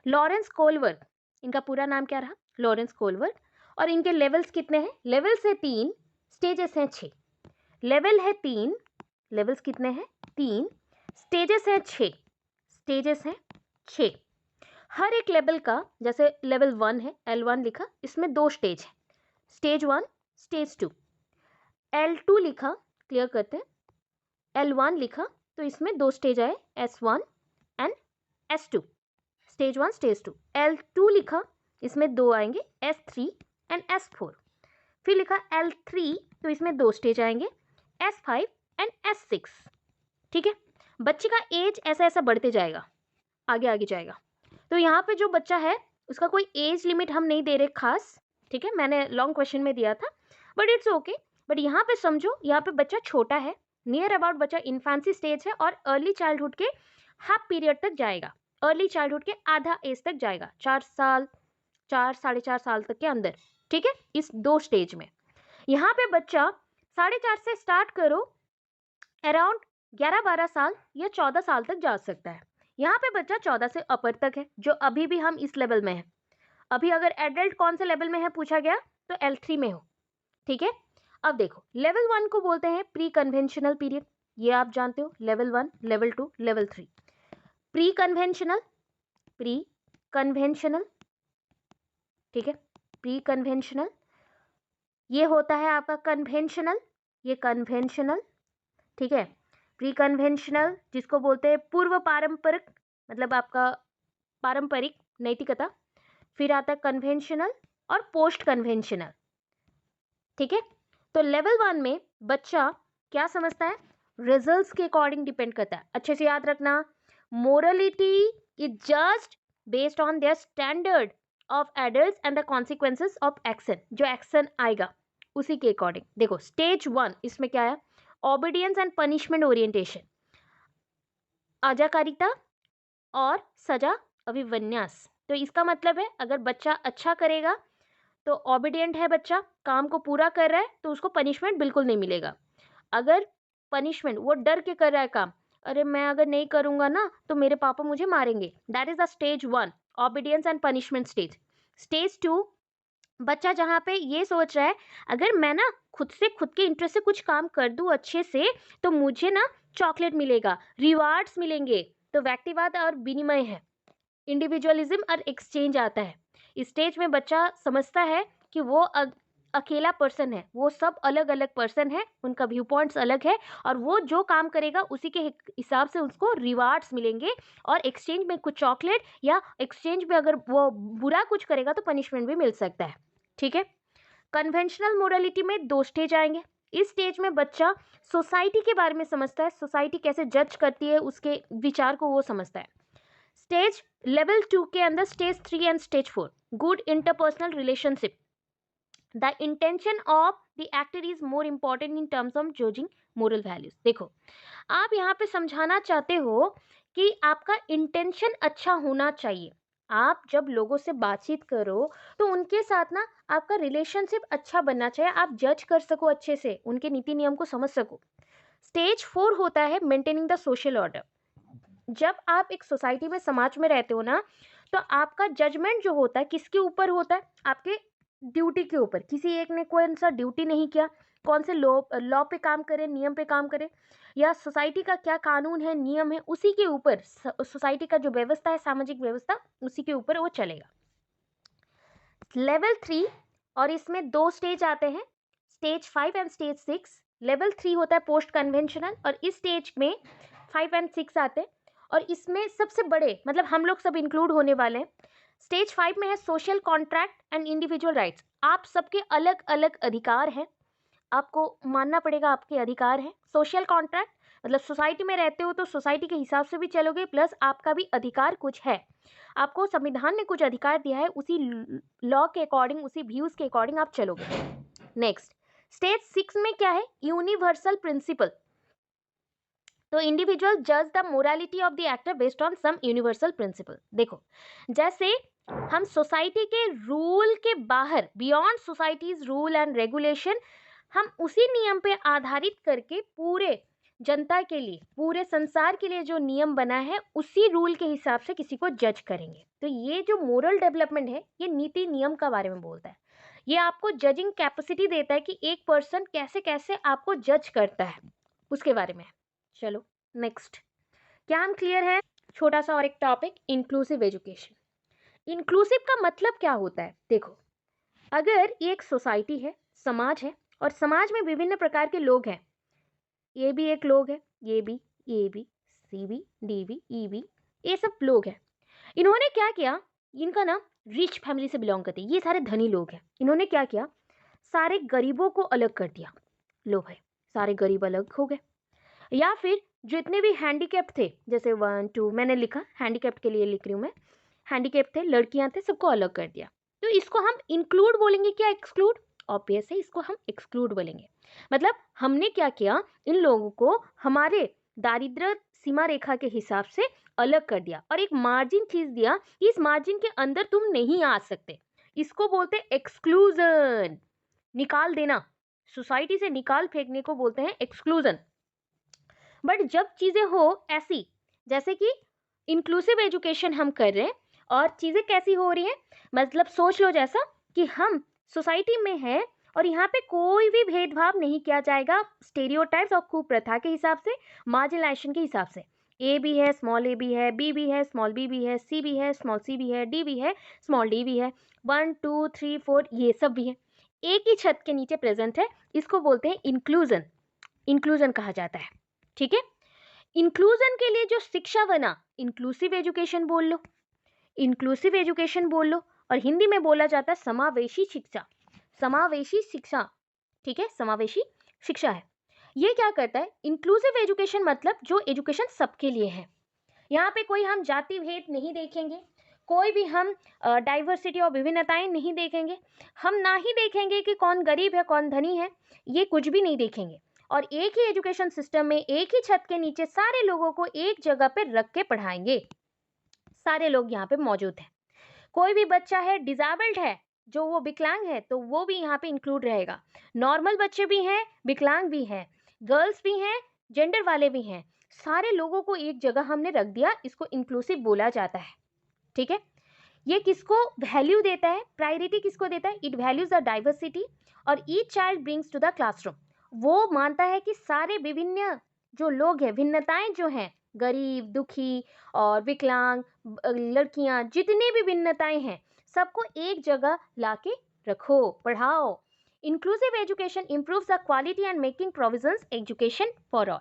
S1: लॉरेंस कोलवर्क, इनका पूरा नाम क्या रहा? लॉरेंस कोलवर्क। और इनके लेवल्स कितने हैं? लेवल्स है 3, स्टेजेस हैं 6। लेवल है 3, लेवल्स कितने हैं? 3, स्टेजेस हैं 6, स्टेजेस हैं 6। हर एक लेवल का, जैसे लेवल 1 है, L1 लिखा, इसमें 2 स्टेज है, स्टेज 1, स्टेज 2। L2 लिखा, क्लियर करते हैं, L1 लिखा तो इसमें 2 स्टेज आए, S1 and S2, stage 1 stage 2। L2 लिखा, इसमें 2 आएंगे, S3 एंड S4। फिर लिखा L3 तो इसमें 2 स्टेज आएंगे, S5 एंड S6। ठीक है, बच्चे का एज ऐसा ऐसा बढ़ते जाएगा, आगे आगे जाएगा। तो यहाँ पे जो बच्चा है उसका कोई एज लिमिट हम नहीं दे रहे खास, ठीक है, मैंने लॉन्ग क्वेश्चन में दिया था, बट इट्स ओके। बट यहाँ पे समझो, यहाँ पे बच्चा छोटा है, नियर अबाउट बच्चा इन्फेंसी स्टेज है और अर्ली चाइल्डहुड के हाफ पीरियड तक जाएगा, अर्ली चाइल्डहुड के आधा एज तक जाएगा, 4 साल, 4 साढ़े 4 साल तक के अंदर। ठीक है, इस 2 स्टेज में यहाँ पे बच्चा 4.5 से स्टार्ट करो, अराउंड 11-12 साल या 14 साल तक जा सकता है। यहाँ पे बच्चा 14 से अपर तक है, जो अभी भी हम इस लेवल में है। अभी अगर एडल्ट कौन से लेवल में है पूछा गया तो L3 में हो। ठीक है, अब देखो, लेवल 1 को बोलते हैं प्री कन्वेंशनल पीरियड, ये आप जानते हो, level 1, level 2, level 3। Pre conventional, pre conventional, ठीक है, प्री कन्वेंशनल, ये होता है आपका कन्वेंशनल, ये कन्वेंशनल, ठीक है। प्री कन्वेंशनल जिसको बोलते हैं पूर्व पारंपरिक, मतलब आपका पारंपरिक नैतिकता। फिर आता है कन्वेंशनल और पोस्ट कन्वेंशनल। ठीक है, तो लेवल 1 में बच्चा क्या समझता है? रिजल्ट्स के अकॉर्डिंग डिपेंड करता है। अच्छे से याद रखना, morality is just based on their standard of adults and the consequences of action, जो एक्शन आएगा उसी के अकॉर्डिंग। देखो स्टेज 1 इसमें क्या है? ओबीडियंस एंड पनिशमेंट ओरिएंटेशन, आज्ञाकारिता और सजा अभिविन्यास। तो इसका मतलब है अगर बच्चा अच्छा करेगा तो ओबीडियंट है बच्चा, काम को पूरा कर रहा है, तो उसको पनिशमेंट बिल्कुल नहीं मिलेगा। अगर पनिशमेंट, वो डर के कर रहा है काम, अरे मैं अगर नहीं करूंगा ना तो मेरे पापा मुझे मारेंगे, that is the stage 1, obedience and punishment stage. Stage 2, बच्चा जहाँ पे ये सोच रहा है अगर मैं ना खुद से, खुद के इंटरेस्ट से कुछ काम कर दूं अच्छे से तो मुझे ना चॉकलेट मिलेगा, रिवार्ड्स मिलेंगे, तो व्यक्तिवाद और विनिमय है, इंडिविजुअलिज्म और एक्सचेंज आता है। इस स्टेज में बच्चा समझता है कि वो अकेला पर्सन है, वो सब अलग अलग पर्सन है, उनका व्यू पॉइंट्स अलग है, और वो जो काम करेगा उसी के हिसाब से उसको रिवार्ड्स मिलेंगे, और एक्सचेंज में कुछ चॉकलेट, या एक्सचेंज में अगर वो बुरा कुछ करेगा तो पनिशमेंट भी मिल सकता है। ठीक है, कन्वेंशनल मोरालिटी में 2 स्टेज आएंगे। इस स्टेज में बच्चा सोसाइटी के बारे में समझता है, सोसाइटी कैसे जज करती है उसके विचार को वो समझता है। स्टेज लेवल 2 के अंदर stage 3 and stage 4, good interpersonal relationship, the intention of the actor is more important in terms of judging moral values. देखो आप यहाँ पे समझाना चाहते हो कि आपका इंटेंशन अच्छा होना चाहिए, आप जब लोगों से बातचीत करो तो उनके साथ ना आपका रिलेशनशिप अच्छा बनना चाहिए, आप जज कर सको अच्छे से, उनके नीति नियम को समझ सको। स्टेज 4 होता है मेंटेनिंग द सोशल ऑर्डर। जब आप एक सोसाइटी में, समाज में रहते हो ना, तो आपका जजमेंट जो होता है किसके ऊपर होता है? आपके ड्यूटी के ऊपर। किसी एक ने कोई सा ड्यूटी नहीं किया, कौन से लॉ पे काम करे, नियम पे काम करे, या सोसाइटी का क्या कानून है, नियम है, उसी के ऊपर सोसाइटी का जो व्यवस्था है, सामाजिक व्यवस्था, उसी के ऊपर वो चलेगा। लेवल 3, और इसमें 2 स्टेज आते हैं, स्टेज 5 एंड स्टेज 6। लेवल 3 होता है पोस्ट कन्वेंशनल, और इस स्टेज में 5 एंड 6 आते हैं, और इसमें सबसे बड़े, मतलब हम लोग सब इंक्लूड होने वाले हैं। स्टेज 5 में है social contract and individual rights, आप सबके अलग अलग अधिकार हैं, आपको मानना पड़ेगा, आपके अधिकार है। सोशल कॉन्ट्रैक्ट मतलब सोसाइटी में रहते हो तो सोसाइटी के हिसाब से भी चलोगे, प्लस आपका भी अधिकार कुछ है, आपको संविधान ने कुछ अधिकार दिया है, उसी लॉ के अकॉर्डिंग, उसी व्यूज के अकॉर्डिंग आप चलोगे। नेक्स्ट स्टेज 6 में क्या है, यूनिवर्सल प्रिंसिपल। तो इंडिविजुअल जज the morality of the actor based on some universal principle. देखो जैसे हम सोसाइटी के रूल के बाहर, beyond society's rule and regulation, हम उसी नियम पे आधारित करके पूरे जनता के लिए, पूरे संसार के लिए जो नियम बना है उसी रूल के हिसाब से किसी को जज करेंगे। तो ये जो मोरल डेवलपमेंट है ये नीति नियम का बारे में बोलता है। ये आपको जजिंग कैपेसिटी देता है कि एक पर्सन कैसे कैसे आपको जज करता है, उसके बारे में। चलो नेक्स्ट, क्या हम क्लियर है? छोटा सा और एक टॉपिक, इंक्लूसिव एजुकेशन। इंक्लूसिव का मतलब क्या होता है? देखो अगर ये एक सोसाइटी है, समाज है, और समाज में विभिन्न प्रकार के लोग हैं, ये भी एक लोग है, ये भी, सी भी, डी भी, ई भी, ये सब लोग हैं। इन्होंने क्या किया, इनका ना रिच फैमिली से बिलोंग करते हैं, ये सारे धनी लोग हैं। इन्होंने क्या किया, सारे गरीबों को अलग कर दिया। लो भाई सारे गरीब अलग हो गए, या फिर जितने भी हैंडीकैप थे, जैसे 1 2 मैंने लिखा, हैंडीकैप के लिए लिख रही हूँ मैं, हैंडीकैप थे, लड़कियां थे, सबको अलग कर दिया। तो इसको हम इंक्लूड बोलेंगे क्या एक्सक्लूड? ऑब्वियस है, इसको हम एक्सक्लूड बोलेंगे। मतलब हमने क्या किया, इन लोगों को हमारे दारिद्र्य सीमा रेखा के हिसाब से अलग कर दिया और एक मार्जिन चीज दिया कि इस मार्जिन के अंदर तुम नहीं आ सकते। इसको बोलते हैं एक्सक्लूजन, निकाल देना, सोसाइटी से निकाल फेंकने को बोलते हैं एक्सक्लूजन। बट जब चीजें हो ऐसी, जैसे कि इंक्लूसिव एजुकेशन हम कर रहे हैं और चीजें कैसी हो रही हैं, मतलब सोच लो जैसा कि हम सोसाइटी में हैं और यहाँ पे कोई भी भेदभाव नहीं किया जाएगा स्टेरियोटाइप्स और कुप्रथा के हिसाब से, मार्जिनलाइजेशन के हिसाब से। ए भी है, स्मॉल ए भी है, बी भी है, स्मॉल बी भी है, सी भी है, स्मॉल सी भी है, डी भी है, स्मॉल डी भी है, 1 2 3 4 ये सब भी है, एक ही छत के नीचे प्रेजेंट है। इसको बोलते हैं इंक्लूजन, इंक्लूजन कहा जाता है। ठीक है, इंक्लूजन के लिए जो शिक्षा बना, इंक्लूसिव एजुकेशन बोल लो, इंक्लूसिव एजुकेशन बोल लो, और हिंदी में बोला जाता है समावेशी शिक्षा, समावेशी शिक्षा। ठीक है, समावेशी शिक्षा है। ये क्या करता है, इंक्लूसिव एजुकेशन मतलब जो एजुकेशन सबके लिए है। यहाँ पे कोई हम जाति भेद नहीं देखेंगे, कोई भी हम डाइवर्सिटी और विभिन्नताएं नहीं देखेंगे, हम ना ही देखेंगे कि कौन गरीब है कौन धनी है, ये कुछ भी नहीं देखेंगे। और एक ही एजुकेशन सिस्टम में, एक ही छत के नीचे सारे लोगों को एक जगह पे रख के पढ़ाएंगे। सारे लोग यहाँ पे मौजूद हैं। कोई भी बच्चा है डिसेबल्ड है, जो वो विकलांग है, तो वो भी यहाँ पे इंक्लूड रहेगा। नॉर्मल बच्चे भी हैं, विकलांग भी हैं, गर्ल्स भी हैं, जेंडर वाले भी हैं, सारे लोगों को एक जगह हमने रख दिया, इसको इंक्लूसिव बोला जाता है। ठीक है, ये किसको वैल्यू देता है, प्रायोरिटी किसको देता है, इट वैल्यूज द डाइवर्सिटी और each child brings to the classroom. वो मानता है कि सारे विभिन्न जो लोग हैं, भिन्नताएं जो हैं, गरीब, दुखी और विकलांग, लड़कियां, जितनी भी भिन्नताएं हैं, सबको एक जगह लाके रखो, पढ़ाओ। Inclusive education improves the quality and making provisions education for all.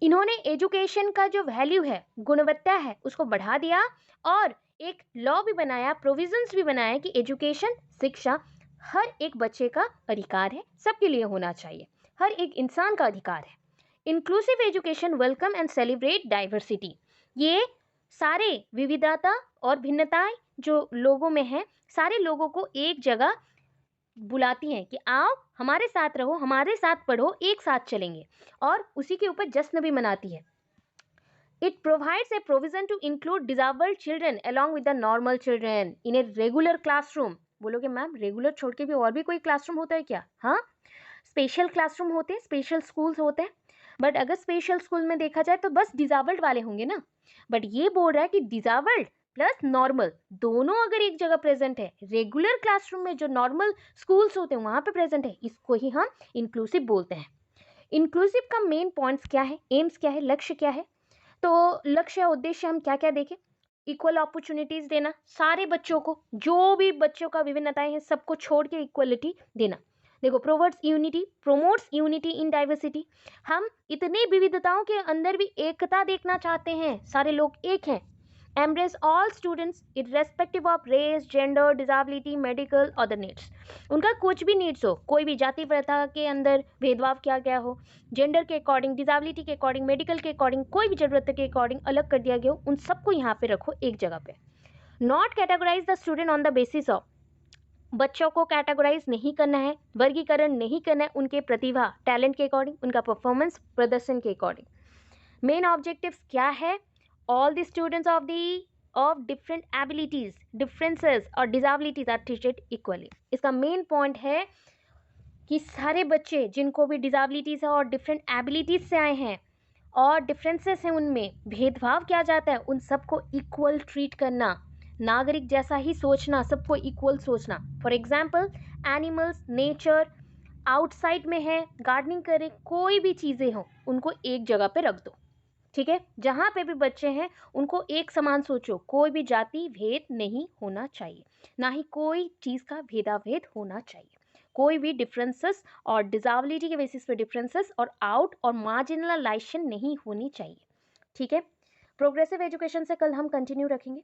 S1: इन्होंने एजुकेशन का जो वैल्यू है, गुणवत्ता है, उसको बढ़ा दिया और एक लॉ भी बनाया, प्रोविजंस भी बनाया कि एजुकेशन, शिक्षा हर एक बच्चे का अधिकार है, सबके लिए होना चाहिए, हर एक इंसान का अधिकार है। Inclusive education welcome and celebrate diversity. ये सारे विविधता और भिन्नताएं जो लोगों में है, सारे लोगों को एक जगह बुलाती हैं कि आओ हमारे साथ रहो, हमारे साथ पढ़ो, एक साथ चलेंगे, और उसी के ऊपर जश्न भी मनाती है। It provides a provision to include disabled children along with the normal children in a regular classroom. बोलोगे मैम रेगुलर छोड़ के भी और भी कोई क्लासरूम होता है क्या? हाँ, स्पेशल क्लासरूम होते हैं, स्पेशल स्कूल्स होते हैं। बट अगर स्पेशल स्कूल में देखा जाए तो बस डिसेबल्ड वाले होंगे ना, बट ये बोल रहा है कि डिसेबल्ड प्लस नॉर्मल दोनों अगर एक जगह प्रेजेंट है, रेगुलर क्लासरूम में जो नॉर्मल स्कूल्स होते हैं वहाँ पे प्रेजेंट है, इसको ही हम इंक्लूसिव बोलते हैं। इंक्लूसिव का मेन पॉइंट्स क्या है, एम्स क्या है, लक्ष्य क्या है? तो लक्ष्य उद्देश्य हम क्या क्या देखें, इक्वल अपॉर्चुनिटीज देना, सारे बच्चों को, जो भी बच्चों का विभिन्नताएं हैं सबको छोड़ के इक्वलिटी देना। देखो, प्रमोट्स यूनिटी इन डाइवर्सिटी। हम इतनी विविधताओं के अंदर भी एकता देखना चाहते हैं, सारे लोग एक हैं, embrace all students irrespective of race, gender, disability, medical other needs. उनका कुछ भी नीड्स हो, कोई भी जाति प्रथा के अंदर भेदभाव किया गया हो, जेंडर के अकॉर्डिंग, डिसेबिलिटी के अकॉर्डिंग, मेडिकल के अकॉर्डिंग, कोई भी जरूरत के अकॉर्डिंग अलग कर दिया गया हो, उन सबको यहाँ पे रखो एक जगह पे. Not categorise the student on the basis of, बच्चों को कैटेगराइज नहीं करना है, वर्गीकरण नहीं करना है उनके प्रतिभा, टैलेंट के अकॉर्डिंग, उनका परफॉर्मेंस, प्रदर्शन के अकॉर्डिंग. मेन ऑब्जेक्टिव्स क्या है? All the students of different abilities, differences और डिसेबिलिटीज आर ट्रीटेड इक्वली. इसका मेन पॉइंट है कि सारे बच्चे जिनको भी डिसेबिलिटीज है और डिफरेंट एबिलिटीज से आए हैं और डिफरेंसेस हैं, उनमें भेदभाव किया जाता है, उन सबको इक्वल ट्रीट करना, नागरिक जैसा ही सोचना, सबको इक्वल सोचना. For example animals, nature, outside में है, गार्डनिंग करें, कोई भी चीज़ें हो उनको एक जगह पे रख दो. ठीक है, जहाँ पे भी बच्चे हैं उनको एक समान सोचो, कोई भी जाति भेद नहीं होना चाहिए, ना ही कोई चीज़ का भेदाभेद होना चाहिए. कोई भी डिफरेंसेस और डिसेबिलिटी के बेसिस पे डिफरेंसेस और आउट और मार्जिनलाइजेशन नहीं होनी चाहिए. ठीक है, प्रोग्रेसिव एजुकेशन से कल हम कंटिन्यू रखेंगे.